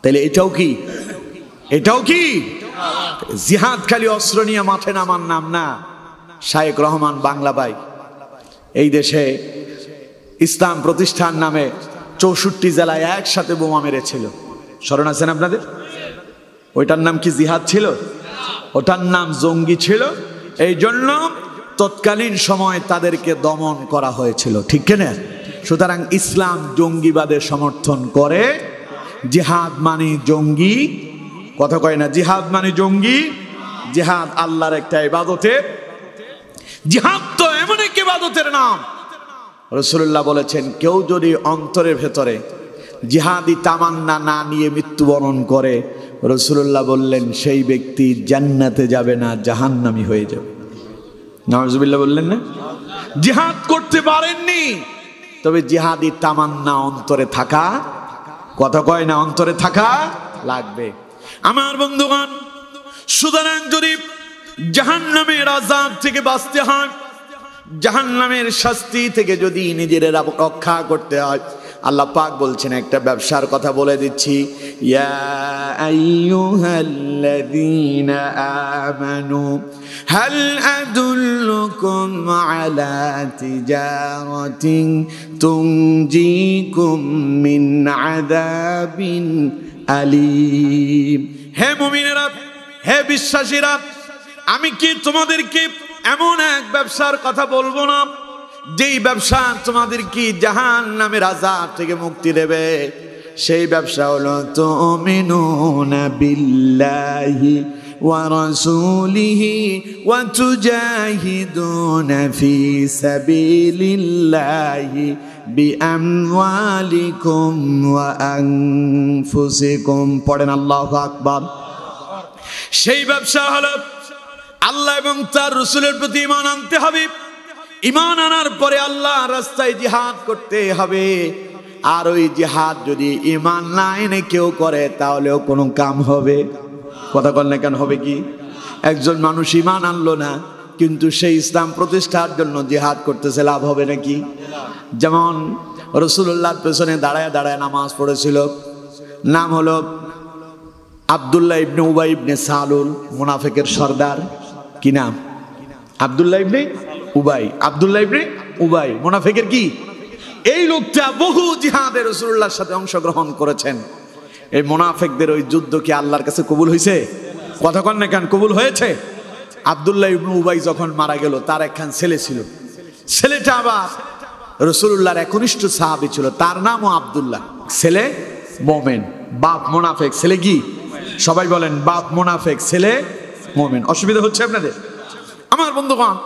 তাহলে এটাও কি জিহাদ খালি অস্ত্র নিয়ে মাঠে নামার নাম না। শায়েখ রহমান বাংলা ভাই এই দেশে ইসলাম প্রতিষ্ঠান নামে 64 জেলায় একসাথে বোমা মেরেছিল, স্মরণ আছেন আপনাদের? ওইটার নাম কি জিহাদ ছিল? ওটার নাম জঙ্গি ছিল। এই জন্য তৎকালীন সময় তাদেরকে দমন করা হয়েছিল, ঠিক কিনা? সুতরাং ইসলাম জঙ্গিবাদের সমর্থন করে। জিহাদ মানে জঙ্গি কথা কয় না, জিহাদ মানে জঙ্গি। জিহাদ আল্লাহর একটা ইবাদতের, জিহাদ তো এমন এক ইবাদতের নাম। রাসূলুল্লাহ বলেছেন, কেউ যদি অন্তরের ভেতরে জিহাদি তামান্না না নিয়ে মৃত্যুবরণ করে, রাসূলুল্লাহ বললেন সেই ব্যক্তি জান্নাতে যাবে না, জাহান্নামী হয়ে যাবে। নাউজুবিল্লাহ বললেন না? জিহাদ করতে পারেননি, তবে জিহাদি তামান্না অন্তরে থাকা, কথা কয় না, অন্তরে থাকা লাগবে। আমার বন্ধুগণ, সুতরাং যদি জাহান্নামের আযাব থেকে বাঁচতে হয়, জাহান্নামের শাস্তি থেকে যদি নিজের রক্ষা করতে হয়, আল্লাহ পাক বলছেন, একটা ব্যবসার কথা বলে দিচ্ছি, ইয়া আইয়ুহাল্লাযীনা আমানু হাল আদুল্লুকুম আলা তিজারাতিন তুনজিকুম মিন আযাবিন আলীম। হে মুমিনেরা, হে বিশ্বাসীরা, আমি কি তোমাদেরকে এমন এক ব্যবসার কথা বলবো না, যেই ব্যবসা তোমাদের কি জাহান্নামের আযাব থেকে মুক্তি দেবে? সেই ব্যবসা হলো তুমিনুনা বিল্লাহি ওয়া রাসূলিহি ওয়া তুজাহিদুনা ফি সাবিলিল্লাহি বিআমওয়ালিকুম ওয়া আনফুসিকুম। পড়েন আল্লাহু আকবার। সেই ব্যবসা হলো আল্লাহ এবং তার রাসূলের প্রতি ঈমান আনতে হবে। ঈমান আনার পরে আল্লাহর রাস্তায় জিহাদ করতে হবে। আর ওই জিহাদ যদি ঈমান না এনে কেউ করে, তাহলেও কোনো কাম হবে? কথা বল না কেন? হবে কি? একজন মানুষ ঈমান আনলো না, কিন্তু সেই ইসলাম প্রতিষ্ঠার জন্য জিহাদ করতেছে, লাভ হবে নাকি? যেমন রাসূলুল্লাহর পেছনে দাঁড়ায় দাঁড়ায় নামাজ পড়েছিল, নাম হলো আব্দুল্লাহ ইবনে উবাই ইবনে সালুল, মুনাফিকের সর্দার। কি নাম? আব্দুল্লাহ ইবনে উবাই। আব্দুল্লাহ ইবনে উবাই মুনাফিকের কি? এই লোকটা বহু জিহাদে রাসূলুল্লাহর সাথে অংশগ্রহণ করেছেন। এই মুনাফিকদের ওই যুদ্ধ কি আল্লাহর কাছে কবুল হয়েছে? কথা কন না কেন? কবুল হয়েছে। আব্দুল্লাহ ইবনে উবাই যখন মারা গেল, তার একখান ছেলে ছিল, ছেলেটা আবার রাসূলুল্লাহর একনিষ্ঠ সাহাবী ছিল, তার নামও আব্দুল্লাহ। ছেলে মুমিন, বাপ মুনাফিক। ছেলে কি? সবাই বলেন, বাপ মুনাফিক, ছেলে মুমিন। অসুবিধা হচ্ছে আপনাদের? আমার বন্ধুগণ,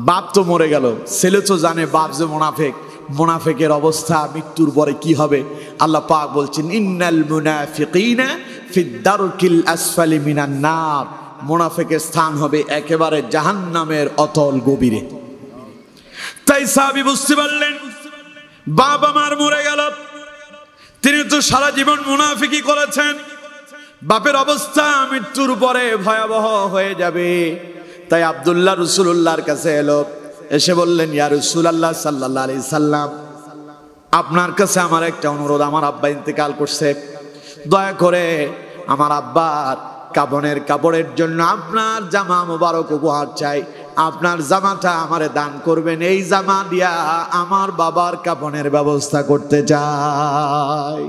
বাপ তো মরে গেল, ছেলে তো জানে বাপ যে মুনাফিক, মুনাফিকের অবস্থা মৃত্যুর পরে কি হবে। আল্লাহ পাক বলছেন, ইন্নাল মুনাফিকিনা ফিদ দারকিল আসফালি মিনান নার, মুনাফিকের স্থান হবে একেবারে জাহান্নামের অতল গভীরে। তাই সাহাবী বুঝতে পারলেন, বাপ আমার মরে গেল, তিনি তো সারা জীবন মুনাফিকি করেছেন, বাপের অবস্থা মৃত্যুর পরে ভয়াবহ হয়ে যাবে। তাই আব্দুল্লাহ রাসূলুল্লাহর কাছে এলো, এসে বললেন, ইয়া রাসূলুল্লাহ সাল্লাল্লাহু আলাইহি সাল্লাম, আপনার কাছে আমার একটা অনুরোধ। আমার আব্বা ইন্তেকাল করছে, দয়া করে আমার আব্বার কাফনের কাপড়ের জন্য আপনার জামা মোবারক উপহার চাই। আপনার জামাটা আমারে দান করবেন, এই জামা দিয়া আমার বাবার কাফনের ব্যবস্থা করতে চাই।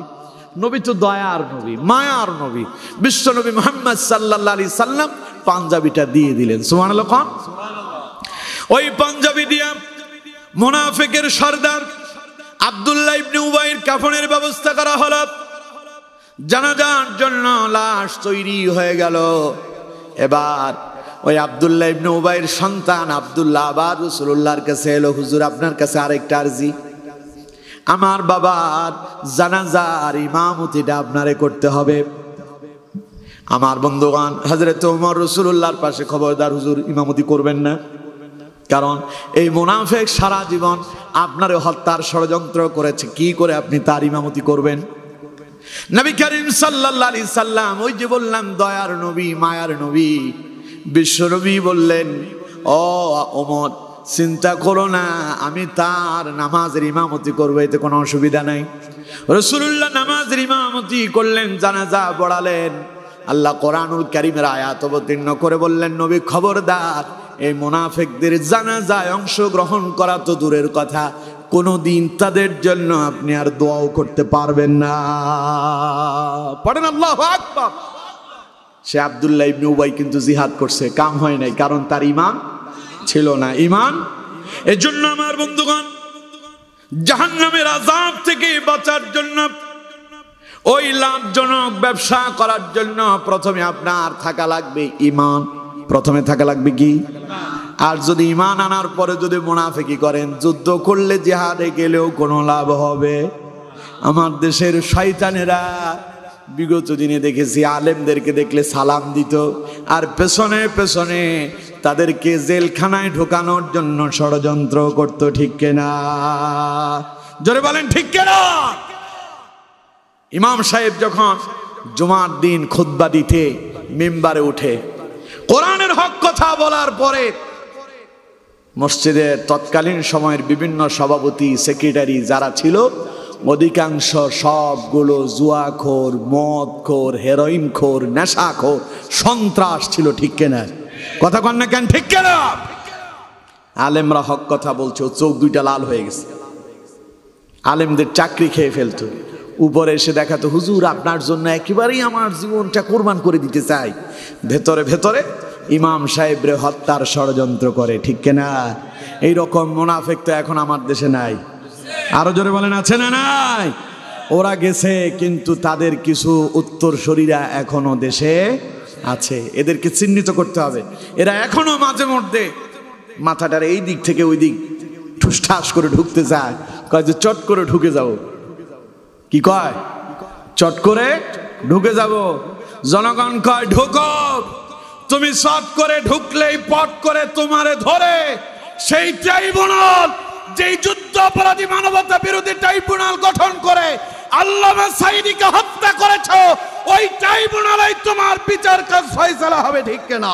নবী তো দয়ার নবী, মায়ার নবী, বিশ্ব নবী মুহাম্মদ সাল্লাল্লাহু আলাইহি সাল্লাম পাঞ্জাবিটা দিয়ে দিলেন। সুবহানাল্লাহ। ওই পাঞ্জাবি দিয়া মুনাফিকের সর্দার আব্দুল্লাহ ইবনে উবাইর কাফনের ব্যবস্থা করা হলো। জানাজার জন্য লাশ তৈরি হয়ে গেল। এবার ওই আব্দুল্লাহ ইবনে উবাইর সন্তান আব্দুল্লাহ আবার রাসূলুল্লাহর কাছে এলো, হুজুর আপনার কাছে আরেকটা আরজি, আমার বাবার জানাজার ইমামতিটা আপনারে করতে হবে। আমার বন্ধুগণ, হযরত ওমর রাসূলুল্লাহর পাশে, খবরদার হুজুর ইমামতি করবেন না, কারণ এই মুনাফিক সারা জীবন আপনারে হত্যার ষড়যন্ত্র করেছে, কি করে আপনি তার ইমামতি করবেন? নবী করিম সাল্লাল্লাহু আলাইহি সাল্লাম, ওই যে বললাম দয়ার নবী, মায়ার নবী, বিশ্ব নবী বললেন, ও ওমর চিন্তা করো না, আমি তার নামাজের ইমামতি করবো, এতে কোনো অসুবিধা নাই। রাসূলুল্লাহ নামাজের ইমামতি করলেন, জানাজা পড়ালেন। আল্লাহ কোরআনুল কারীমের আয়াত অবতীর্ণ করে বললেন, নবী খবরদার, এই মুনাফিকদের জানাজায় অংশগ্রহণ করা তো দূরের কথা, কোনদিন তাদের জন্য আপনি আর দোয়াও করতে পারবেন না। পড়েন আল্লাহু আকবার। সে আব্দুল্লাহ ইবনে উবাই কিন্তু জিহাদ করছে, কাম হয় নাই, কারণ তার ঈমান ছিল না। ঈমান, এজন্য আমার বন্ধুগণ, জাহান্নামের আযাব থেকে বাঁচার জন্য, ওই লাভজনক ব্যবসা করার জন্য প্রথমে আপনার থাকা লাগবে ঈমান। প্রথমে থাকা লাগবে কি? আর যদি ঈমান আনার পরে যদি মুনাফিকি করেন, যুদ্ধ করলে, জিহাদে গেলেও কোনো লাভ হবে? আমার দেশের শয়তানেরা বিগত দিনে দেখেছি, আলেমদেরকে দেখলে সালাম দিত, আর পেছনে পেছনে তাদেরকে জেলখানায় ঢোকানোর জন্য ষড়যন্ত্র করত। ঠিক কিনা? জোরে বলেন ঠিক কিনা? ইমাম সাহেব যখন জুমার দিন খুতবা দিতে মিম্বারে উঠে কোরআনের হক কথা বলার পরে, মসজিদের তৎকালীন সময়ের বিভিন্ন সভাপতি, সেক্রেটারি যারা ছিল, অধিকাংশ সবগুলো জুয়াখোর, মদখোর, হেরোইনখোর, নেশাখোর, সন্ত্রাস ছিল। ঠিক কিনা? কথা কন না কেন? ঠিক কিনা? আলেমরা হক কথা বলছে, চোখ দুইটা লাল হয়ে গেছে, আলেমদের চাকরি খেয়ে ফেলতো। উপরে এসে দেখাতো, হুজুর আপনার জন্য একেবারেই আমার জীবনটা কোরবান করে দিতে চাই, ভেতরে ভেতরে ইমাম সাহেবরে হত্যার ষড়যন্ত্র করে। ঠিক কিনা? এইরকম মুনাফিক তো এখন আমার দেশে নাই। আরো জোরে বলেন, আছে না নাই? ওরা গেছে, কিন্তু তাদের কিছু উত্তরসূরিরা এখনো দেশে আছে, এদেরকে চিহ্নিত করতে হবে। এরা এখনো মাঝে মধ্যে মাথাটার এই দিক থেকে ওই দিক ঠুসঠাস করে ঢুকতে চায়, কয় যে চট করে ঢুকে যাব। কি কয়? চট করে ঢুকে যাব। জনগণ কয় ঢুকো, তুমি চট করে ঢুকলেই পট করে তোমারে ধরে সেই ট্রাইব্যুনাল, যেই যুদ্ধ অপরাধী মানবতা বিরোধী ট্রাইব্যুনাল গঠন করে আল্লামা সাঈদীকে হত্যা করেছো, ওই ট্রাইব্যুনালেই তোমার বিচার কাজ ফয়সালা হবে। ঠিক কিনা?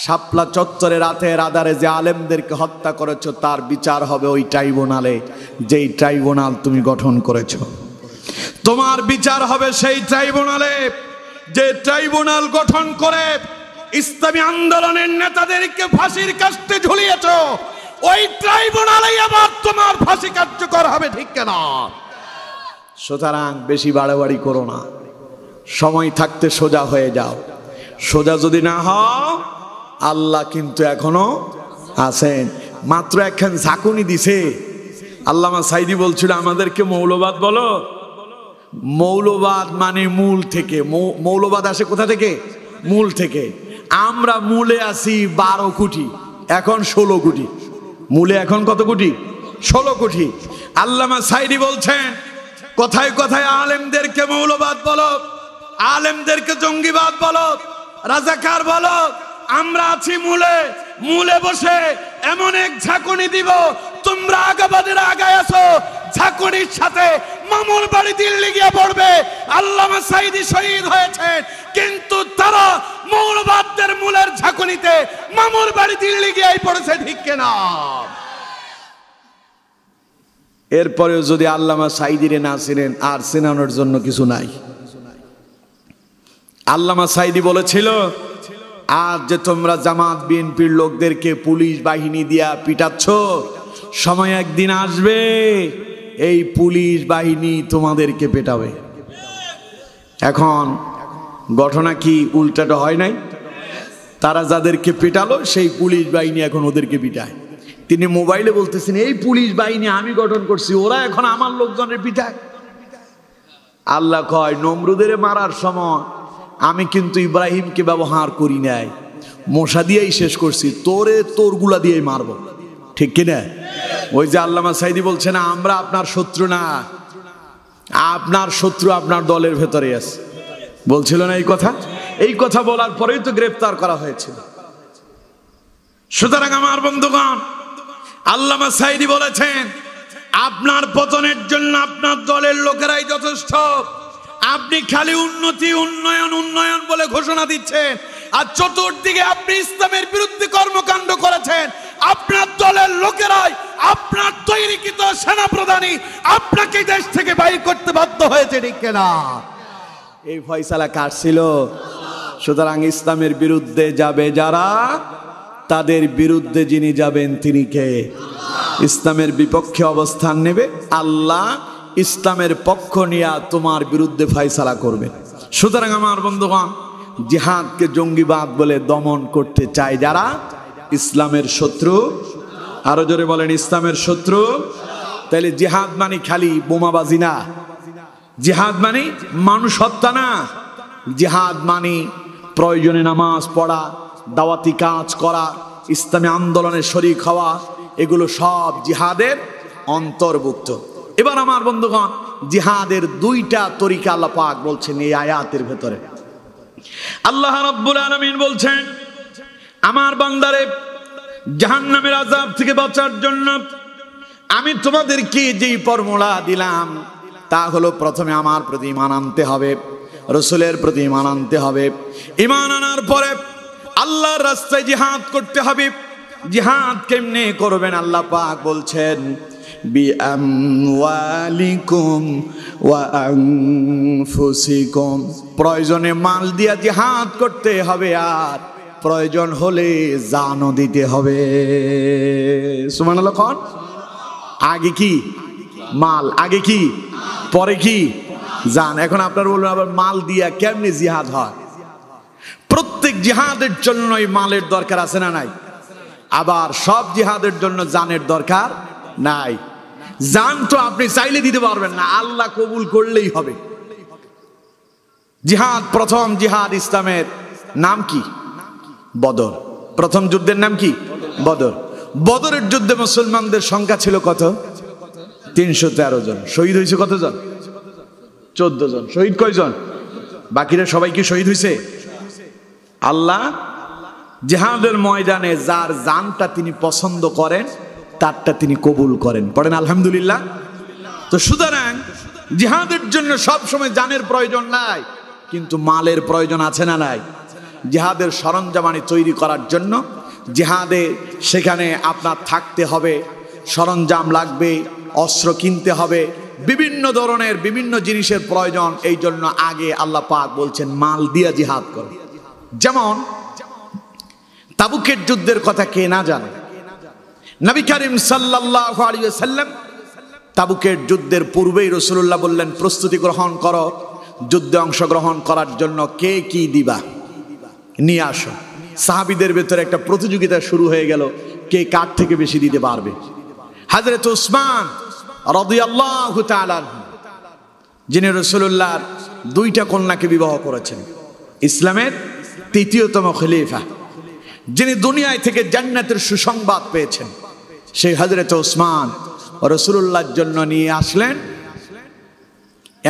শাপলা চত্বরে রাতের আধারে যে আলেমদেরকে হত্যা করেছো, তার বিচার হবে ওই ট্রাইব্যুনালে, যেই ট্রাইব্যুনাল তুমি গঠন করেছো। তোমার বিচার হবে সেই ট্রাইব্যুনালে, যে ট্রাইব্যুনাল গঠন করে ইসলামী আন্দোলনের নেতাদেরকে ফাঁসির কাস্টে ঝুলিয়েছো, ওই ট্রাইব্যুনালেই আবার তোমার ফাঁসি কার্যকর হবে। ঠিক কিনা? সুতরাং বেশি বাড়াবাড়ি করো না, সময় থাকতে সোজা হয়ে যাও। সোজা যদি না হও, আল্লাহ কিন্তু এখনো আছেন। মাত্র একখান ঝাঁকুনি দিছে। আল্লামা সাইদি বলছিল আমাদেরকে মৌলবাদ বলো। মৌলবাদ মানে মূল থেকে, মৌলবাদ আসে কোথা থেকে? মূল থেকে। আমরা মূলে আছি 12 কোটি, এখন 16 কোটি। মূলে এখন কত কোটি? 16 কোটি। আল্লামা সাইদি বলছেন কথায় কথায় আলেমদেরকে মৌলবাদ বলো, আলেমদেরকে জঙ্গিবাদ বলো, রাজাকার বলো। আমরা আছি মূলে, মূলে বসে এমন এক ঝাঁকুনি দিব, তোমরা আগাবাদের আগায় আসো, ঝাঁকুনির সাথে মামুর বাড়ি দিল্লি গিয়ে পড়বে। আল্লামা সাইদি শহীদ হয়েছেন, কিন্তু তারা মৌলবাদদের মূলের ঝাঁকুনিতে মামুর বাড়ি দিল্লি গিয়েই পড়েছে, ঠিক কিনা? এরপরেও যদি আল্লামা সাইদিরে না চিনেন, আর চেনানোর জন্য কিছু নাই। আল্লামা সাইদি বলেছিল আজ যে তোমরা জামাত বিএনপির লোকদেরকে পুলিশ বাহিনী দিয়া পিটাচ্ছ, সময় একদিন আসবে এই পুলিশ বাহিনী তোমাদেরকে পেটাবে। এখন ঘটনা কি উল্টাটা হয় নাই? তারা যাদেরকে পেটালো সেই পুলিশ বাহিনী এখন ওদেরকে পিটায়। তিনি মোবাইলে বলতেছেন এই পুলিশ বাহিনী আমি গঠন করছি, ওরা এখন আমার লোকজনের পিটায়। আল্লাহ কয় নমরুদের মারার সময় আমি কিন্তু ইব্রাহিমকে ব্যবহার করি নাই, মশা দিয়েই শেষ করছি, তোরে তোরগুলা দিয়েই মারবো, ঠিক কিনা? ওই যে আল্লামা সাইদি বলছেন আমরা আপনার শত্রু না, আপনার শত্রু আপনার দলের ভেতরে আছে, বলছিল না এই কথা? এই কথা বলার পরেই তো গ্রেফতার করা হয়েছিল। সুতরাং আমার বন্ধুগণ, আল্লামা সাইদি বলেছেন আপনার পতনের জন্য আপনার দলের লোকেরাই যথেষ্ট। আপনি খালি উন্নতি, উন্নয়ন, উন্নয়ন বলে ঘোষণা দিচ্ছেন, আর চতুর্দিকে আপনি ইসলামের বিরুদ্ধে কর্মকাণ্ড করেছেন। আপনার দলের লোকেরাই, আপনার তৈরিকৃত সেনাপ্রধানই আপনাকে দেশ থেকে বাইর করতে বাধ্য হয়েছে, ঠিক কিনা? এই ফয়সালা কার ছিল? সুতরাং ইসলামের বিরুদ্ধে যাবে যারা, তাদের বিরুদ্ধে যিনি যাবেন তিনি কে? ইসলামের বিপক্ষে অবস্থান নেবে, আল্লাহ ইসলামের পক্ষ নিয়ে তোমার বিরুদ্ধে ফয়সালা করবে। সুতরাং আমার বন্ধুগণ, জিহাদকে জঙ্গিবাদ বলে দমন করতে চায় যারা, ইসলামের শত্রু। আরো জোরে বলেন ইসলামের শত্রু। তাহলে জিহাদ মানে খালি বোমাবাজি না, জিহাদ মানে মানুষ হত্যা না, জিহাদ মানে প্রয়োজনে নামাজ পড়া, দাওয়াতি কাজ করা, ইসলামী আন্দোলনে শরীক হওয়া, এগুলো সব জিহাদের অন্তর্ভুক্ত। এবার আমার বন্ধুগণ, জিহাদের 2টা তরিকা আল্লাহ পাক বলছেন এই আয়াতের ভেতরে। আল্লাহ রাব্বুল আলামিন বলছেন আমার বান্দারে জাহান্নামের আযাব থেকে বাঁচার জন্য আমি তোমাদেরকে যেই ফর্মুলা দিলাম তা হলো প্রথমে আমার প্রতি ঈমান আনতে হবে, রাসূলের প্রতি ঈমান আনতে হবে। ঈমান আনার পরে আল্লাহর রাস্তায় জিহাদ করতে হবে। জিহাদ কেমনে করবেন? আল্লাহ পাক বলছেন বিআমওয়ালিকুম ওয়া আনফুসিকুম, প্রয়োজনে মাল দিয়া জিহাদ করতে হবে, আর প্রয়োজন হলে জানও দিতে হবে। সুবহানাল্লাহ। কোন আগে কি মাল, আগে কি পরে কি জান। এখন আপনারা বলবেন আবার মাল দিয়া কেমনে জিহাদ হয়? প্রত্যেক জিহাদের জন্যই মালের দরকার আছে না নাই? আবার সব জিহাদের জন্য জানের দরকার নাই। জান তো আপনি চাইলে দিতে পারবেন না, আল্লাহ কবুল করলেই হবে। জিহাদ, প্রথম জিহাদ ইসলামের নাম কি? বদর। প্রথম যুদ্ধের নাম কি? বদর। বদরের যুদ্ধে মুসলমানদের সংখ্যা ছিল কত? 313 জন। শহীদ হয়েছে কতজন? 14 জন। শহীদ কয়জন? বাকিরা সবাই কি শহীদ হয়েছে? আল্লাহ জিহাদের ময়দানে যার জানটা তিনি পছন্দ করেন তারটা তিনি কবুল করেন। পড়েন আলহামদুলিল্লাহ। তো সুতরাং জিহাদের জন্য সব সময় জানের প্রয়োজন নাই, কিন্তু মালের প্রয়োজন আছে না নাই? জিহাদের সরঞ্জামানি তৈরি করার জন্য জিহাদে সেখানে আপনার থাকতে হবে, সরঞ্জাম লাগবে, অস্ত্র কিনতে হবে, বিভিন্ন ধরনের বিভিন্ন জিনিসের প্রয়োজন। এই জন্য আগে আল্লাহ পাক বলছেন মাল দিয়া জিহাদ করো। যেমন তাবুকের যুদ্ধের কথা কে না জানে? নবী করিম সাল্লাল্লাহু আলাইহি ওয়াসাল্লাম তাবুকের যুদ্ধের পূর্বেই রাসূলুল্লাহ বললেন প্রস্তুতি গ্রহণ করো, যুদ্ধে অংশগ্রহণ করার জন্য কে কি দিবা নিয়ে আসো। সাহাবীদের ভেতরে একটা প্রতিযোগিতা শুরু হয়ে গেল, কে কার থেকে বেশি দিতে পারবে। হযরত উসমান রাদিয়াল্লাহু তাআলা যিনি রাসূলুল্লাহর দুইটা কন্যাকে বিবাহ করেছেন, ইসলামের তৃতীয়তম খলিফা, যিনি দুনিয়ায় থেকে জান্নাতের সুসংবাদ পেয়েছেন, সেই হযরত উসমান রাসূলুল্লাহর জন্য নিয়ে আসলেন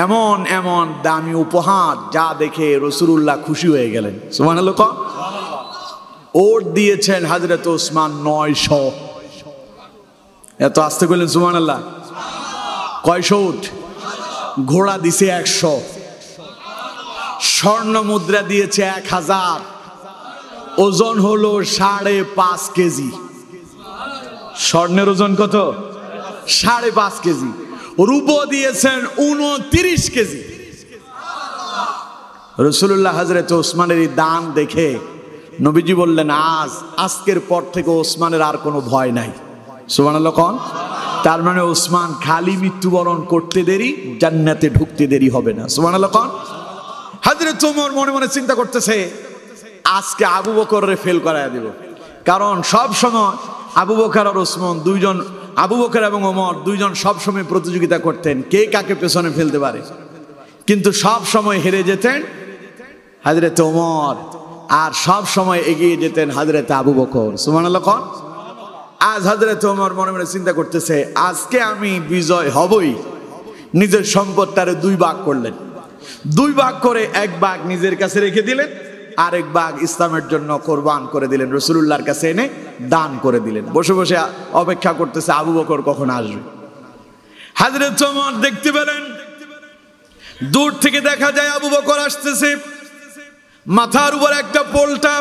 এমন এমন দামি উপহার যা দেখে রাসূলুল্লাহ খুশি হয়ে গেলেন। সুবহানাল্লাহ। ওট দিয়েছেন হযরত উসমান 900। এত আস্তে কইলেন সুবহানাল্লাহ। কয়শো উট? ঘোড়া দিছে 100, স্বর্ণ মুদ্রা দিয়েছে 1000, ওজন হলো 5.5 কেজি। স্বর্ণের ওজন কত? 5.5 কেজি। রূপো দিয়েছেন 29 কেজি। রাসূলুল্লাহ হযরত ওসমানের এই দান দেখে নবীজি বললেন, আজকের পর থেকে ওসমানের আর কোনো ভয় নাই। সুবহানাল্লাহ। কোন? তার মানে ওসমান খালি মৃত্যুবরণ করতে দেরি, জান্নাতে ঢুকতে দেরি হবে না। সুবহানাল্লাহ। কোন? হযরত ওমর মনে মনে চিন্তা করতেছে, আজকে আবু বকররে ফেল করায় দেব। কারণ সব সময় আবু বকর আর ওসমান দুইজন, আবু বকর এবং ওমর দুইজন সব সময় প্রতিযোগিতা করতেন কে কাকে পেছনে ফেলতে পারে, কিন্তু সব সময় হেরে যেতেন হযরত ওমর, আর সব সময় এগিয়ে যেতেন হযরত আবু বকর। সুবহানাল্লাহ। কোন? আজ হযরত ওমর মনে মনে চিন্তা করতেছে, আজকে আমি বিজয় হবই। নিজের সম্পদটারে 2 ভাগ করলেন, 2 ভাগ করে 1 ভাগ নিজের কাছে রেখে দিলেন, আরেক ভাগ ইসলামের জন্য কোরবান করে দিলেন, রাসূলুল্লাহর কাছে এনে দান করে দিলেন। বসে বসে অপেক্ষা করতেছে আবু বকর কখন আসবে। হযরত ওমর দেখতে পেলেন, দূর থেকে দেখা যায় আবু বকর আসতেছে, মাথার উপর একটা পোলটা,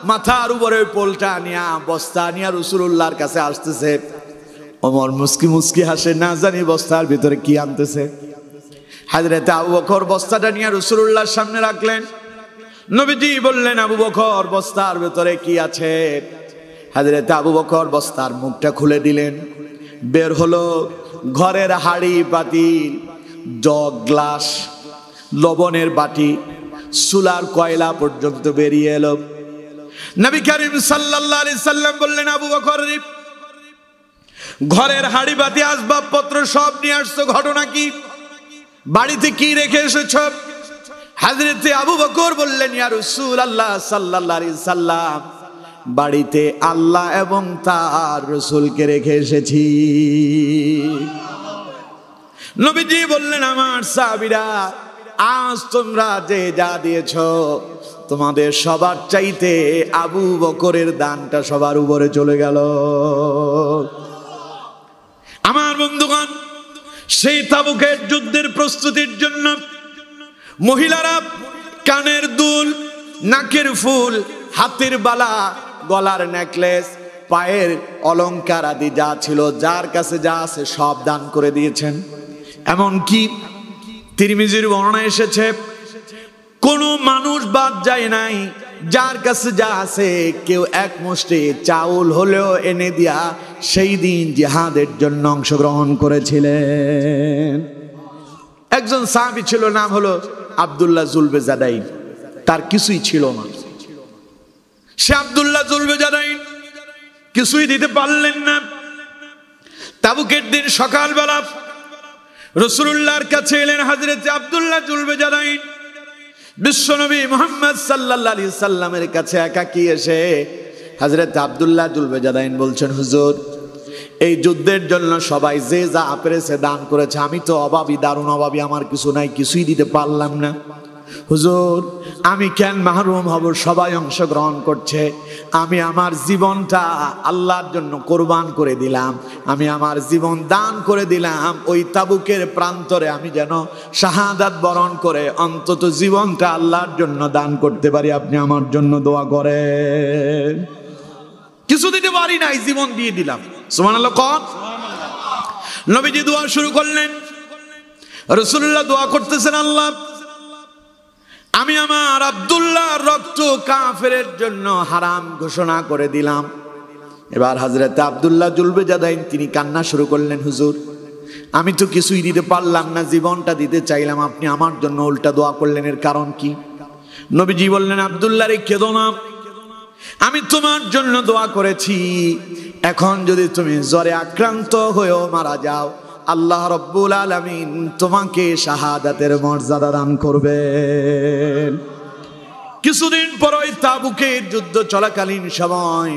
মাথার উপরে পোলটা নিয়া, বস্তা নিয়া রাসূলুল্লাহর কাছে আসতেছে। ওমর মুস্কি মুস্কি হাসে, না জানি বস্তার ভিতরে কি আনতেছে। হযরত আবু বকর বস্তাটা নিয়ে রাসূলুল্লাহর সামনে রাখলেন। নবীজি বললেন, আবু বকর বস্তার ভিতরে কি আছে? হযরত আবু বকর বস্তার মুখটা খুলে দিলেন। বের হলো ঘরের হাঁড়ি পাতিল, জগ, গ্লাস, লবণের বাটি, চুলার কয়লা পর্যন্ত বেরিয়ে এলো। নবী করিম সাল্লাল্লাহু আলাইহি সাল্লাম বললেন, আবু বকর ঘরের হাঁড়ি বাতি আসবাবপত্র সব নিয়ে আসছো, ঘটনা কি? বাড়িতে কি রেখে এসেছো? হযরত আবু বকর বললেন, ইয়া রাসূলুল্লাহ সাল্লাল্লাহু আলাইহি সাল্লাম, বাড়িতে আল্লাহ এবং তার রাসূলকে রেখে এসেছি। নবীজি বললেন, আমার সাহাবীরা, আজ তোমরা যে যা দিয়েছো, তোমাদের সবার চাইতে আবু বকরের দানটা সবার উপরে চলে গেল। আমার বন্ধুগণ, সেই তাবুকের যুদ্ধের প্রস্তুতির জন্য মহিলারা কানের দুল, নাকের ফুল, হাতের বালা, গলার নেকলেস, পায়ের অলংকার আদি যা ছিল, যার কাছে যা আছে সব দান করে দিয়েছেন। এমনকি তিরমিজির বর্ণনা এসেছে, কোনো মানুষ বাদ যায় নাই, যার কাছে যা আছে কেউ এক মুষ্টি চাউল হলেও এনে দিয়া সেই দিন জিহাদের জন্য অংশগ্রহণ করেছিলেন। একজন সাহাবী ছিল, নাম হলো আব্দুল্লাহ জুলবেজাদাইন। তার কিছুই ছিল না। সে আব্দুল্লাহ জুলবেজাদাইন কিছুই দিতে পারলেন না। তাবুকের দিন সকালবেলা রাসূলুল্লাহর কাছে এলেন হযরত আব্দুল্লাহ জুলবেজাদাইন। বিশ্বনবী মুহাম্মদ সাল্লাল্লাহু আলাইহি সাল্লামের কাছে একাকী এসে হযরত আব্দুল্লাহ জুলবেজাদাইন বলছেন, হুজুর, এই যুদ্ধের জন্য সবাই যে যা পেরেছে দান করেছে, আমি তো অভাবী, দারুণ অভাবী, আমার কিছু নাই, কিছুই দিতে পারলাম না। হুজুর, আমি কেন মাহরুম হব? সবাই অংশগ্রহণ করছে, আমি আমার জীবনটা আল্লাহর জন্য কোরবান করে দিলাম, আমি আমার জীবন দান করে দিলাম, ওই তাবুকের প্রান্তরে আমি যেন শাহাদাত বরণ করে অন্তত জীবনটা আল্লাহর জন্য দান করতে পারি, আপনি আমার জন্য দোয়া করেন। কিছু দিতে পারি নাই, জীবন দিয়ে দিলাম। সুবহানাল্লাহ। কোন? নবীজি দোয়া শুরু করলেন। রাসূলুল্লাহ দোয়া করতেছেন, আল্লাহ, আমি আমার আব্দুল্লাহর রক্ত কাফেরের জন্য হারাম ঘোষণা করে দিলাম। এবার হযরত আব্দুল্লাহ জুলবেজাদাইন তিনি কান্না শুরু করলেন, হুজুর, আমি তো কিছুই দিতে পারলাম না, জীবনটা দিতে চাইলাম, আপনি আমার জন্য উল্টা দোয়া করলেন, এর কারণ কি? নবীজি বললেন, আব্দুল্লাহ রে কেঁদো না, আমি তোমার জন্য দোয়া করেছি, এখন যদি তুমি জ্বরে আক্রান্ত হয়েও মারা যাও, আল্লাহ রব্বুল আলামিন তোমাকে শাহাদাতের মর্যাদা দান করবেন। কিছুদিন পর ওই তাবুকের যুদ্ধ চলাকালীন সময়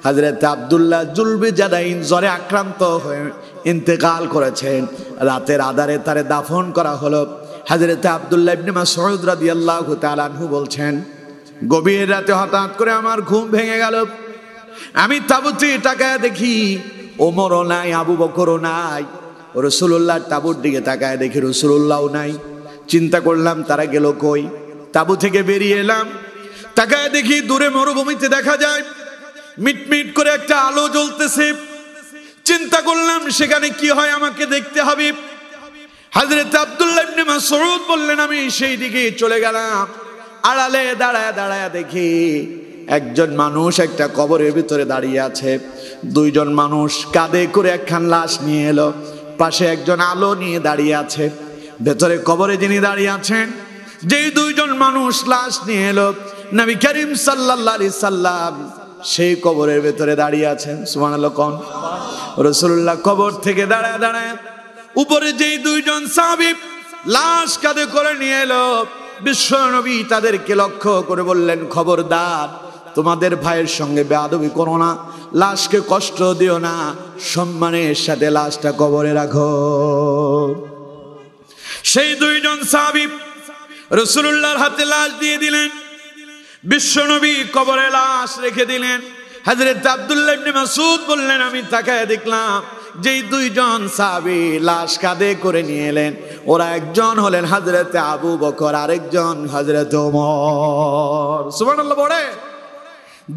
হযরত আব্দুল্লাহ জুলবিজাদাইন জ্বরে আক্রান্ত হয়ে ইন্তেকাল করেছেন। রাতের আধারে তারে দাফন করা হলো। হযরত আব্দুল্লাহ ইবনে মাসউদ রাদিয়াল্লাহু তাআলা আনহু বলছেন, গভীর রাতে হঠাৎ করে আমার ঘুম ভেঙে গেল। আমি তাঁবুতে তাকায় দেখি ওমরও নাই, আবু বকরও নাই। রাসূলুল্লাহর তাঁবুর দিকে তাকায় দেখি রাসূলুল্লাহও নাই। চিন্তা করলাম তারা গেল কই। তাঁবু থেকে বেরিয়ে এলাম, তাকায় দেখি দূরে মরুভূমিতে দেখা যায় মিটমিট করে একটা আলো জ্বলতেছে। চিন্তা করলাম সেখানে কি হয় আমাকে দেখতে হবে। হযরত আব্দুল্লাহ ইবনে মাসউদ বললেন, আমি সেই দিকে চলে গেলাম। আড়ালে দাঁড়ায় দাঁড়ায় দেখি একজন মানুষ একটা কবরের ভিতরে দাঁড়িয়ে আছে। দুইজন মানুষ কাঁধে করে একখান লাশ নিয়ে এলো। পাশে একজন আলো নিয়ে দাঁড়িয়ে আছে। ভেতরে কবরে যিনি দাঁড়িয়ে আছেন, যেই দুইজন মানুষ লাশ নিয়ে এলো, নবী করিম সাল্লাল্লাহু আলাইহি সাল্লাম সেই কবরের ভেতরে দাঁড়িয়ে আছেন। সুবহানাল্লাহ কোন রাসূলুল্লাহ কবর থেকে দাঁড়ায় দাঁড়ায় উপরে যেই দুইজন সাহাবী লাশ কাঁধে করে নিয়ে এলো, বিশ্ব নবী তাদেরকে লক্ষ্য করে বললেন, খবরদার, তোমাদের ভাইয়ের সঙ্গে বেয়াদবি করো না, লাশকে কষ্ট দিও না, সম্মানের সাথে লাশটা কবরে রাখো। সেই দুইজন সাহাবী রাসূলুল্লাহর হাতে লাশ দিয়ে দিলেন। বিশ্ব নবী কবরে লাশ রেখে দিলেন। হযরত আব্দুল্লাহ ইবনে মাসউদ বললেন, আমি তাকায় দেখলাম যেই দুইজন সাহাবী লাশ কাঁধে করে নিয়ে এলেন, ওরা একজন হলেন হযরত আবু বকর, আরেকজন হযরত ওমর। সুবহানাল্লাহ বলে,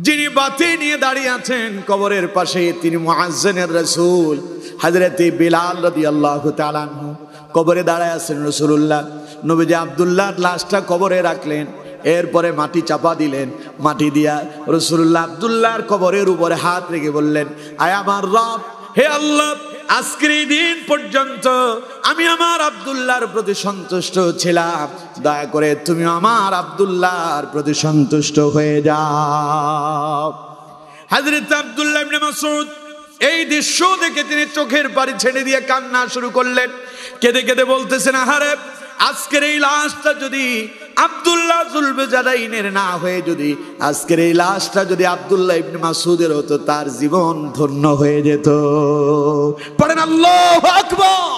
যিনি বাতি নিয়ে দাঁড়িয়ে আছেন কবরের পাশে তিনি মুআজ্জিনের রাসূল হযরত বিলাল রাদিয়াল্লাহু তাআলা আনহু। কবরে দাঁড়ায় আছেন রাসূলুল্লাহ। নবীজি আব্দুল্লাহর লাশটা কবরে রাখলেন, এরপরে মাটি চাপা দিলেন। মাটি দিয়া রাসূলুল্লাহ আব্দুল্লাহর কবরের উপরে হাত রেখে বললেন, আয় আমার রব, হে আল্লাহ, আজকের এই দিন পর্যন্ত আমি আমার আব্দুল্লাহর প্রতি সন্তুষ্ট ছিলাম, দয়া করে তুমি আমার আব্দুল্লাহর প্রতি সন্তুষ্ট হয়ে যাও। হযরত আব্দুল্লাহ ইবনে মাসউদ এই দৃশ্য দেখে তিনি চোখের পানি ছেড়ে দিয়ে কান্না শুরু করলেন। কেঁদে কেঁদে বলতেছেন, আহারে, আজকের এই লাশটা যদি আব্দুল্লাহ জুলবিজাদাইনের না হয়ে যদি আজকের এই লাশটা যদি আব্দুল্লাহ ইবনে মাসউদের হতো, তার জীবন ধন্য হয়ে যেত। পড়েন আল্লাহু আকবার।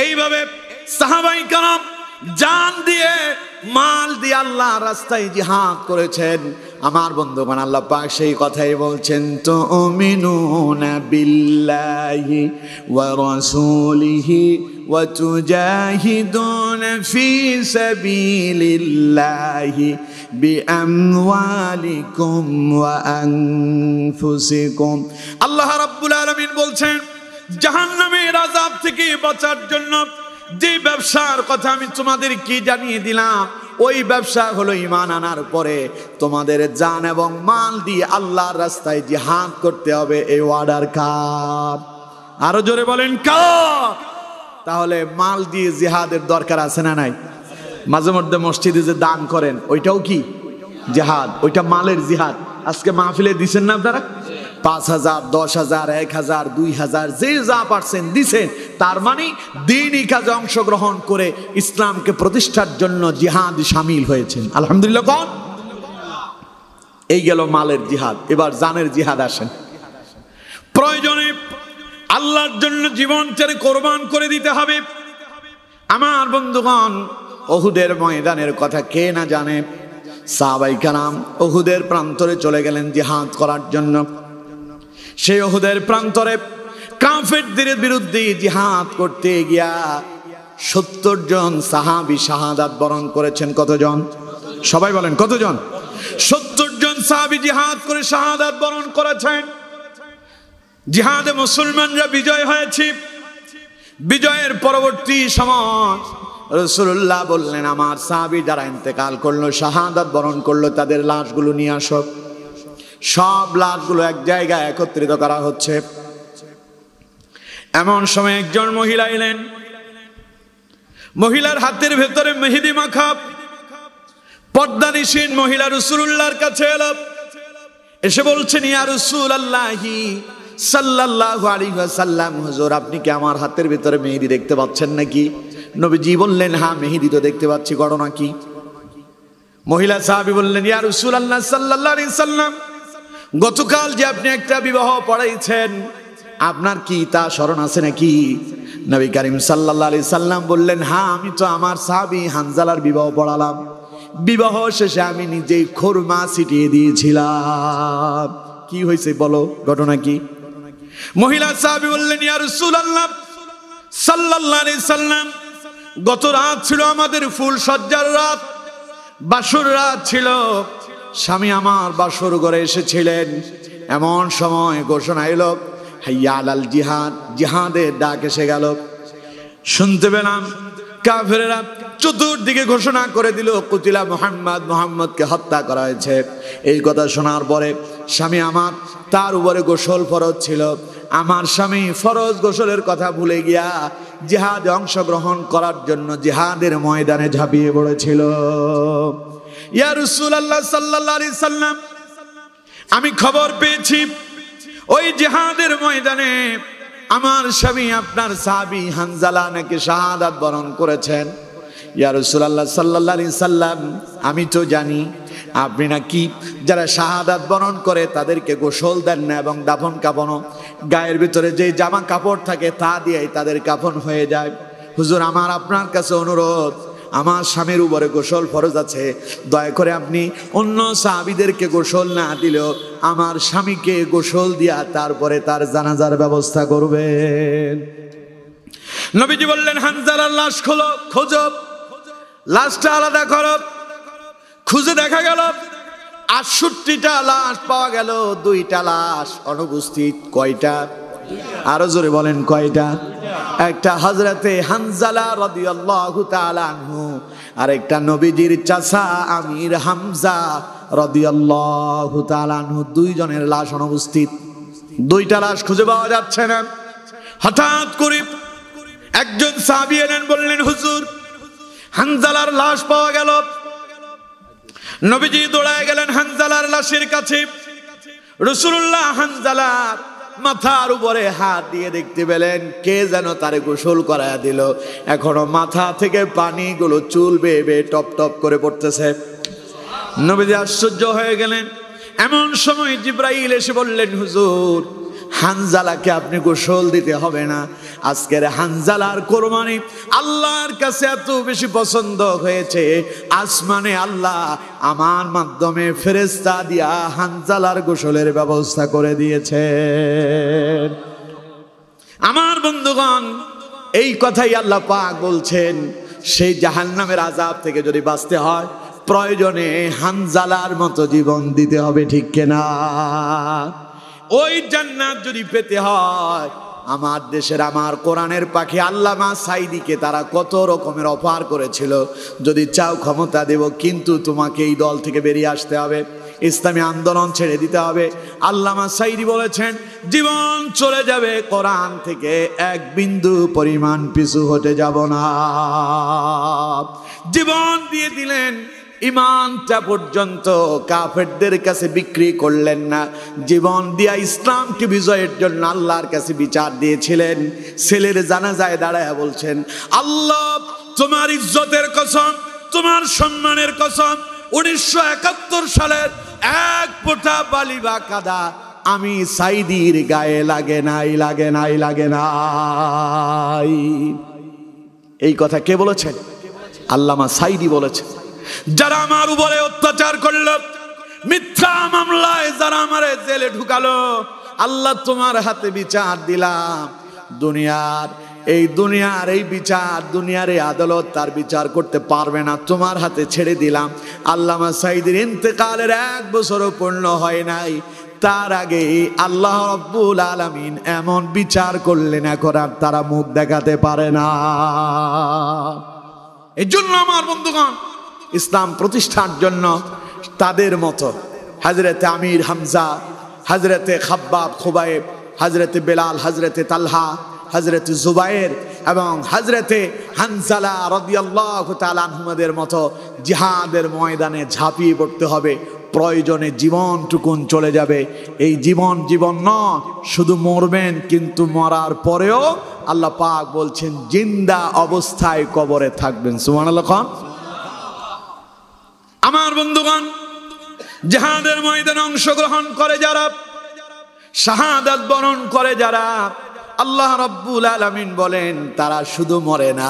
এইভাবে সাহাবায়ে কেরাম জান দিয়ে মাল দিয়ে আল্লাহর রাস্তায় জিহাদ করেছেন। আমার বন্ধুগণ, আল্লাহ পাক সেই কথাই বলছেন, তুমিনুনা বিল্লাহি ওয়া রাসূলিহি ওয়া তুজাহিদুনা ফি সাবিলিল্লাহি বিআমওয়ালিকুম ওয়া আনফুসিকুম। আল্লাহ রাব্বুল আলামিন বলছেন, জাহান্নামের আযাব থেকে বাঁচার জন্য যে ব্যবসার কথা আমি তোমাদের কি জানিয়ে দিলাম, ওই ব্যবসা হলো ঈমান আনার পরে তোমাদের জান এবং মাল দিয়ে আল্লাহর রাস্তায় জিহাদ করতে হবে। এই অর্ডার কার? আরো জোরে বলেন কার? তাহলে মাল দিয়ে জিহাদের দরকার আছে না নাই? মাঝে মধ্যে মসজিদে যে দান করেন, ওইটাও কি জিহাদ? ওইটা মালের জিহাদ। আজকে মাহফিলে দিছেন না আপনারা? ৫,০০০, ১০,০০০, ১,০০০, ২,০০০, যে যা পারছেন দিছেন। তার মানে দ্বীনি কাজে অংশগ্রহণ করে ইসলামকে প্রতিষ্ঠার জন্য জিহাদ শামিল হয়েছেন। আলহামদুলিল্লাহ কোন? এই গেল মালের জিহাদ। এবার জানের জিহাদ আসেন। প্রয়োজনে আল্লাহর জন্য জীবন ছেড়ে কোরবান করে দিতে হবে। আমার বন্ধুগণ, উহুদের ময়দানের কথা কে না জানে? সাহাবায়ে কেরাম উহুদের প্রান্তরে চলে গেলেন জিহাদ করার জন্য। সেই উহুদের প্রান্তরে কাফেরদের বিরুদ্ধে জিহাদ করতে গিয়া ৭০ জন সাহাবী শাহাদাত বরণ করেছেন। কতজন? সবাই বলেন কতজন? ৭০ জন সাহাবী জিহাদ করে শাহাদাত বরণ করেছেন। জিহাদে মুসলমানরা বিজয় হয়েছে। বিজয়ের পরবর্তী সময় রাসূলুল্লাহ বললেন, আমার সাহাবী যারা ইন্তেকাল করলো, শাহাদাত বরণ করলো, তাদের লাশগুলো নিয়ে আসো। সব লাশগুলো এক জায়গায় একত্রিত করা হচ্ছে। এমন সময় একজন মহিলা এলেন। মহিলার হাতের ভেতরে মেহেদি মাখা, পর্দানিসীন মহিলা রাসূলুল্লাহর কাছে এলো, এসে বলছেন, ইয়া রাসূলুল্লাহি সাল্লাল্লাহু আলাইহি ওয়াসাল্লাম, হুজুর আপনি কি আমার হাতের ভিতরে মেহেদি দেখতে পাচ্ছেন নাকি? নবীজি বললেন, হ্যাঁ মেহেদি তো দেখতে পাচ্ছি, ঘটনা কি? মহিলা সাহাবী বললেন, ইয়া রাসূলুল্লাহ সাল্লাল্লাহু আলাইহি ওয়াসাল্লাম, গতকাল যে আপনি একটা বিবাহ পড়াইছেন, আপনার কি তা স্মরণ আছে নাকি? নবী করিম সাল্লাল্লাহু আলাইহি সাল্লাম বললেন, হ্যাঁ আমি তো আমার সাহাবী হানজালার বিবাহ পড়ালাম। বিবাহ শেষে আমি নিজেই খুরমা ছিটিয়ে দিয়েছিলাম। কি হয়েছে বলো, ঘটনা কি? মহিলা সাহাবী বললেন, ইয়া রাসূলুল্লাহ সাল্লাল্লাহু আলাইহি সাল্লাম, গত রাত ছিল আমাদের ফুল সজ্জার রাত, বাসর রাত ছিল। স্বামী আমার বাসর ঘরে এসেছিলেন, এমন সময় ঘোষণা এলো, হাইয়া আলাল জিহাদ, জিহাদের ডাক এসে গেল। শুনতে পেলাম কাফেররা চতুর্দিকে ঘোষণা করে দিল, কুতিলা মুহাম্মদ, মুহাম্মদকে হত্যা করা হয়েছে। এই কথা শোনার পরে স্বামী আমার, তার উপরে গোসল ফরজ ছিল, আমার স্বামী ফরজ গোসলের কথা ভুলে গিয়া জিহাদে অংশগ্রহণ করার জন্য জিহাদের ময়দানে ঝাঁপিয়ে পড়েছিল। ইয়া রাসূলুল্লাহ সাল্লাল্লাহু আলাইহি সাল্লাম, আমি খবর পেয়েছি ওই জিহাদের ময়দানে আমার স্বামী আপনার সাহাবী হানজালা নাকি শাহাদাত বরণ করেছেন। ইয়া রাসূলুল্লাহ সাল্লাল্লাহু আলাইহি সাল্লাম, আমি তো জানি আপনি নাকি যারা শাহাদাত বরণ করে তাদেরকে গোসল দেন না এবং দাফন কাফনও গায়ের ভিতরে যে জামা কাপড় থাকে তা দিয়েই তাদের কাফন হয়ে যায়। হুজুর আমার আপনার কাছে অনুরোধ, আমার স্বামীর উপরে গোসল ফরজ আছে, দয়া করে আপনি অন্য সাহাবীদেরকে গোসল না দিলেও আমার স্বামীকে গোসল দিয়া তারপরে তার জানাজার ব্যবস্থা করবেন। নবীজি বললেন, হানজালার লাশ খোলো, খোঁজো, লাশটা আলাদা করো। খুঁজে দেখা গেল ৬৮টা লাশ পাওয়া গেল, 2টা লাশ অনুপস্থিত। কয়টা? আরো জোরে বলেন কয়টা? একটা হযরতে হানজালা রাদিয়াল্লাহু তাআলা আনহু, আর একটা নবীজির চাচা আমির হামজা রাদিয়াল্লাহু তাআলা আনহু, 2 জনের লাশ অনুপস্থিত। 2টা লাশ খুঁজে পাওয়া যাচ্ছে না। হঠাৎ করে একজন সাহাবী এলেন, বললেন, হুজুর হানজালার লাশ পাওয়া গেল। নবীজি দৌড়ায় গেলেন হানজালার লাশের কাছে। রাসূলুল্লাহ হানজালার মাথার উপরে হাত দিয়ে দেখতে পেলেন কে যেন তারে গোসল করায়া দিল। এখনো মাথা থেকে পানিগুলো চুল বেয়ে বেয়ে টপ টপ করে পড়তেছে। নবীজি আশ্চর্য হয়ে গেলেন। এমন সময় জিবরাইল এসে বললেন, হুজুর হানজালাকে আপনি গোসল দিতে হবে না। আজকের হানজালার কোরবানি আল্লাহর কাছে এত বেশি পছন্দ হয়েছে, আসমানে আল্লাহ আমার মাধ্যমে ফেরেশতা দিয়া হানজালার গোসলের ব্যবস্থা করে দিয়েছে। আমার বন্ধুগণ, এই কথাই আল্লাহ পাক বলছেন, সেই জাহান্নামের আযাব থেকে যদি বাঁচতে হয় প্রয়োজনে হানজালার মতো জীবন দিতে হবে, ঠিক কিনা? ওই জান্নাত যদি পেতে হয়, আমার দেশের আমার কোরআনের পাখি আল্লামা সাইদিকে তারা কত রকমের অফার করেছিল, যদি চাও ক্ষমতা দেব, কিন্তু তোমাকে এই দল থেকে বেরিয়ে আসতে হবে, ইসলামী আন্দোলন ছেড়ে দিতে হবে। আল্লামা সাইদি বলেছেন, জীবন চলে যাবে, কোরআন থেকে 1 বিন্দু পরিমাণ পিছু হতে যাব না। জীবন দিয়ে দিলেন, ইমানটা পর্যন্ত কাফেরদের কাছে বিক্রি করলেন না। জীবন দিয়া ইসলামকে বিজয়ের জন্য আল্লাহর কাছে বিচার দিয়েছিলেন। ছেলের জানাজায় দাঁড়ায় বলছেন, আল্লাহ তোমার ইজ্জতের কসম, তোমার সম্মানের কসম, 1971 সালের 1 ফোঁটা বালি বা কাদা আমি সাইদির গায়ে লাগে নাই, লাগে নাই, লাগে নাই। এই কথা কে বলেছেন? আল্লামা সাইদি বলেছেন। যারা আমার উপরে অত্যাচার করলো, মিথ্যা মামলায় যারা আমারে জেলে ঢুকালো, আল্লাহ তোমার হাতে বিচার দিলাম। দুনিয়ার এই বিচার, দুনিয়ার এই আদালত তার বিচার করতে পারবে না, তোমার হাতে ছেড়ে দিলাম। আল্লামা সাইদির ইন্তেকালের 1 বছরও পূর্ণ হয় নাই, তার আগে আল্লাহ রাব্বুল আলামিন এমন বিচার করলেন, এখন আর তারা মুখ দেখাতে পারে না। এই জন্য আমার বন্ধুগণ, ইসলাম প্রতিষ্ঠার জন্য তাদের মতো হযরতে আমির হামজা, হযরতে খাব্বাব খুবাইব, হযরতে বেলাল, হযরতে তালহা, হযরতে জুবায়ের, এবং হযরতে হানজালা রাদিয়াল্লাহু তাআলা আনহুদের মতো জিহাদের ময়দানে ঝাঁপিয়ে পড়তে হবে। প্রয়োজনে জীবনটুকুন চলে যাবে। এই জীবন নয়, শুধু মরবেন, কিন্তু মরার পরেও আল্লাহ পাক বলছেন জিন্দা অবস্থায় কবরে থাকবেন। সুবহানাল্লাহ। আমার বন্ধুগণ, জিহাদের ময়দানে অংশগ্রহণ করে যারা, শাহাদাত বরণ করে যারা, আল্লাহ রাব্বুল আলামিন বলেন তারা শুধু মরে না,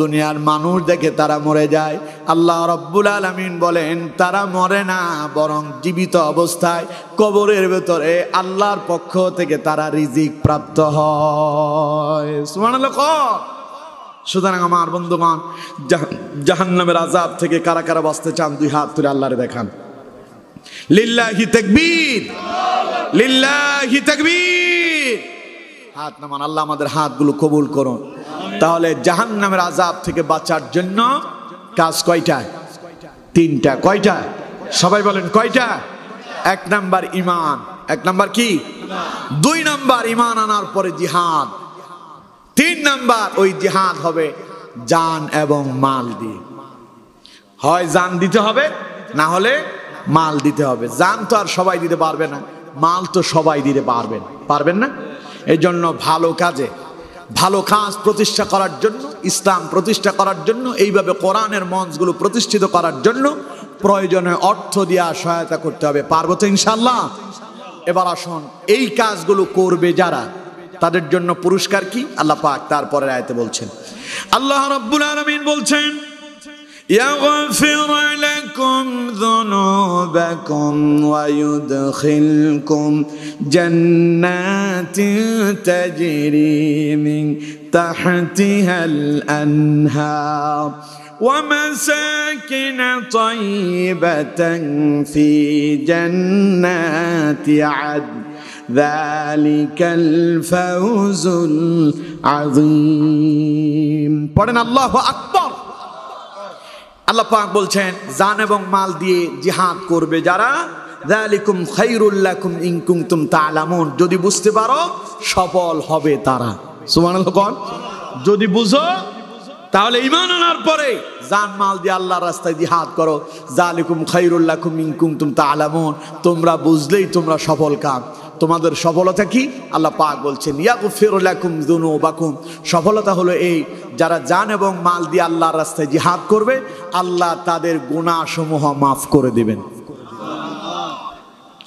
দুনিয়ার মানুষ দেখে তারা মরে যায়। আল্লাহ রাব্বুল আলামিন বলেন তারা মরে না, বরং জীবিত অবস্থায় কবরের ভেতরে আল্লাহর পক্ষ থেকে তারা রিজিক প্রাপ্ত হয়। সুবহানাল্লাহ। সুতরাং আমার বন্ধুগণ, জাহান্নামের আযাব থেকে কারা কারা বাঁচতে চান দুই হাত তুলে আল্লাহরে দেখান। লিল্লাহি তাকবীর, লিল্লাহি তাকবীর। হাত নামান। আল্লাহ আমাদের হাতগুলো কবুল করুন। তাহলে জাহান্নামের আযাব থেকে বাঁচার জন্য কাজ কয়টা? তিনটা। কয়টা? সবাই বলেন কয়টা? এক নাম্বার ঈমান। এক নাম্বার কি? দুই নাম্বার ঈমান আনার পরে জিহাদ। তিন নাম্বার ওই জিহাদ হবে জান এবং মাল দিয়ে। হয় জান দিতে হবে, না হলে মাল দিতে হবে। জান তো আর সবাই দিতে পারবে না, মাল তো সবাই দিতে পারবেন না। এই জন্য ভালো কাজে, ভালো কাজ প্রতিষ্ঠা করার জন্য, ইসলাম প্রতিষ্ঠা করার জন্য, এইভাবে কোরআনের মঞ্চগুলো প্রতিষ্ঠিত করার জন্য প্রয়োজনে অর্থ দিয়া সহায়তা করতে হবে। পারবো তো ইনশাআল্লাহ? এবার আসুন, এই কাজগুলো করবে যারা, তাদের জন্য পুরস্কার কি? আল্লাহ পাক তারপরের আয়াতে বলছেন, আল্লাহ রাব্বুল আলামিন বলছেন يغفر لكم ذنوبكم ويدخلكم جنات تجري من تحتها الأنهار ومساكن طيبة في جنات عدن ذلك الفوز العظيم। পড়েন আল্লাহু আকবার। আল্লাহ পাক বলছেন জান এবং মাল দিয়ে জিহাদ করবে যারা, যালিকুম খায়রুল লাকুম ইন কুনতুম তা'লামুন, যদি বুঝতে পারো সফল হবে তারা। সুবহানাল্লাহ। যদি বুঝো তাহলে ঈমান আনার পরে জান মাল দিয়ে আল্লাহর রাস্তায় জিহাদ করো। যালিকুম খায়রুল লাকুম ইন কুনতুম তা'লামুন, তোমরা বুঝলেই তোমরা সফল কাম। তোমাদের সফলতা কি? আল্লাহ পাক বলছেন ইয়াগফির লাকুম যুনুবাকুম, সফলতা হলো এই, যারা জান এবং মাল দিয়ে আল্লাহর রাস্তায় জিহাদ করবে, আল্লাহ তাদের গুনাহসমূহ মাফ করে দিবেন।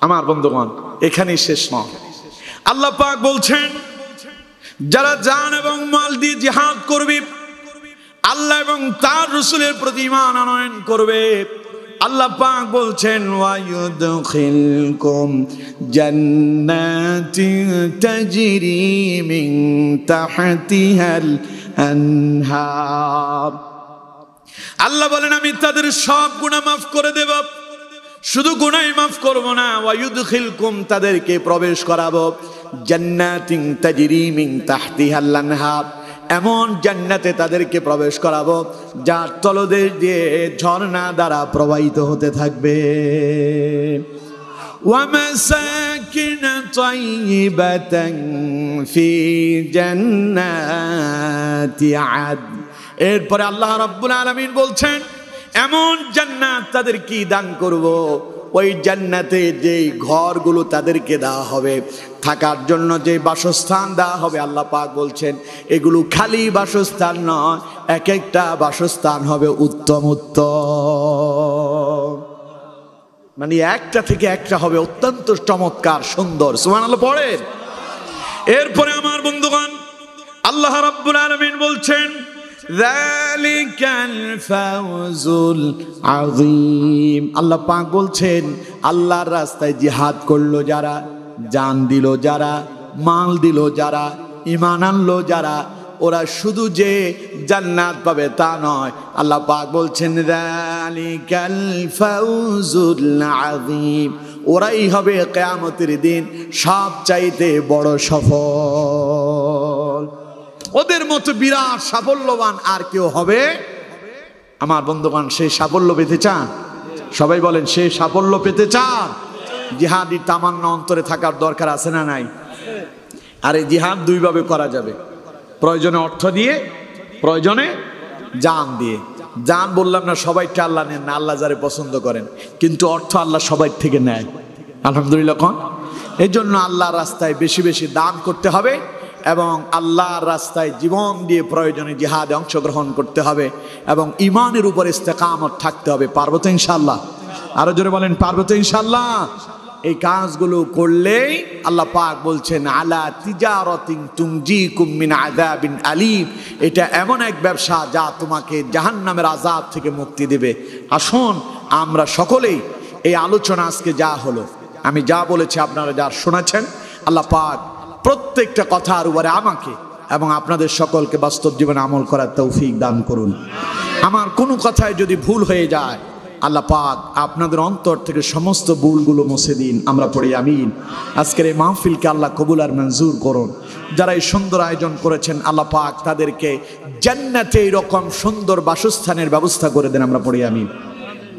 আমার বন্ধুগণ, এখানেই শেষ নয়। আল্লাহ পাক বলছেন যারা জান এবং মাল দিয়ে জিহাদ করবে, আল্লাহ এবং তার রাসূলের প্রতি ঈমান আনয়ন করবে, আল্লাহ পাক বলছেন ওয়ায়ুদখিলকুম জান্নাতিন তাজরি মিন তাহতিহাল আনহার। আল্লাহ বলেন আমি তাদের সব গুনাহ মাফ করে দেব। শুধু গুনাহই মাফ করব না, ওয়ায়ুদখিলকুম, তাদেরকে প্রবেশ করাবো জান্নাতিন তাজরি মিন তাহতিহাল আনহার, এমন জান্নাতে তাদেরকে প্রবেশ করাবো যার তলদেশ দিয়ে ঝর্ণা দ্বারা প্রবাহিত হতে থাকবে। وَمَسَاكِنَ طَيِّبَةً فِي جَنَّاتِ عَدْنٍ। এরপরে আল্লাহ রাব্বুল আলামিন বলছেন এমন জান্নাত তাদেরকে দান করব, ওই জান্নাতে যে ঘরগুলো তাদেরকে দেওয়া হবে, থাকার জন্য যে বাসস্থান দেওয়া হবে, আল্লাহ পাক বলছেন এগুলো খালি বাসস্থান নয়, এক একটা বাসস্থান হবে উত্তম উত্তম, মানে একটা থেকে একটা হবে অত্যন্ত চমৎকার সুন্দর। সুবহানাল্লাহ পড়েন। এরপরে আমার বন্ধুগণ, আল্লাহ রাব্বুল আলামিন বলছেন যালিকাল ফাওজুল আযীম। আল্লাহ পাক বলছেন আল্লাহর রাস্তায় জিহাদ করলো যারা, জান দিল যারা, মাল দিল যারা, ঈমান আনলো যারা, ওরা শুধু যে জান্নাত পাবে তা নয়, আল্লাহ পাক বলছেন যালিকাল ফাওজুল আযীম, ওরাই হবে কিয়ামতের দিন সবচাইতে বড় সফল। ওদের মতো বিরাট সাফল্যবান আর কেউ হবে? আমার বন্ধুগণ, সেই সাফল্য পেতে চান? সবাই বলেন সেই সাফল্য পেতে চান? জিহাদি তামান্না অন্তরে থাকার দরকার আছে না নাই? আর এই জিহাদ দুইভাবে করা যাবে। প্রয়োজনে অর্থ দিয়ে, প্রয়োজনে জান দিয়ে। জান বললাম না সবাইটা আল্লাহ নেন না, আল্লাহ যারে পছন্দ করেন, কিন্তু অর্থ আল্লাহ সবাই থেকে নেয়। আলহামদুলিল্লাহ কোন। এই জন্য আল্লাহর রাস্তায় বেশি বেশি দান করতে হবে এবং আল্লাহর রাস্তায় জীবন দিয়ে প্রয়োজনে জিহাদে অংশগ্রহণ করতে হবে এবং ইমানের উপর ইস্তেকামত থাকতে হবে। পারবো তো ইনশাআল্লাহ? আরো জোরে বলেন, পারবো তো ইনশাআল্লাহ? এই কাজগুলো করলেই আল্লাহ পাক বলছেন আলা তিজারাতিন তুনজিকুম মিন আযাবিন আলীম, এটা এমন এক ব্যবসা যা তোমাকে জাহান্নামের আযাব থেকে মুক্তি দেবে। আসুন আমরা সকলেই এই আলোচনা আজকে যা হলো, আমি যা বলেছি আপনারা যা শুনেছেন, আল্লাহ পাক প্রত্যেকটা কথার উপরে আমাকে এবং আপনাদের সকলকে বাস্তব জীবনে আমল করার তৌফিক দান করুন। আমার কোনো কথায় যদি ভুল হয়ে যায়, আল্লাহ পাক আপনাদের অন্তর থেকে সমস্ত ভুলগুলো মুছে দিন। আমরা পড়ি আমিন। আজকের এই মাহফিলকে আল্লাহ কবুল আর মঞ্জুর করুন। যারা এই সুন্দর আয়োজন করেছেন, আল্লাহ পাক তাদেরকে জান্নাতে এরকম সুন্দর বাসস্থানের ব্যবস্থা করে দেন। আমরা পড়ি আমিন।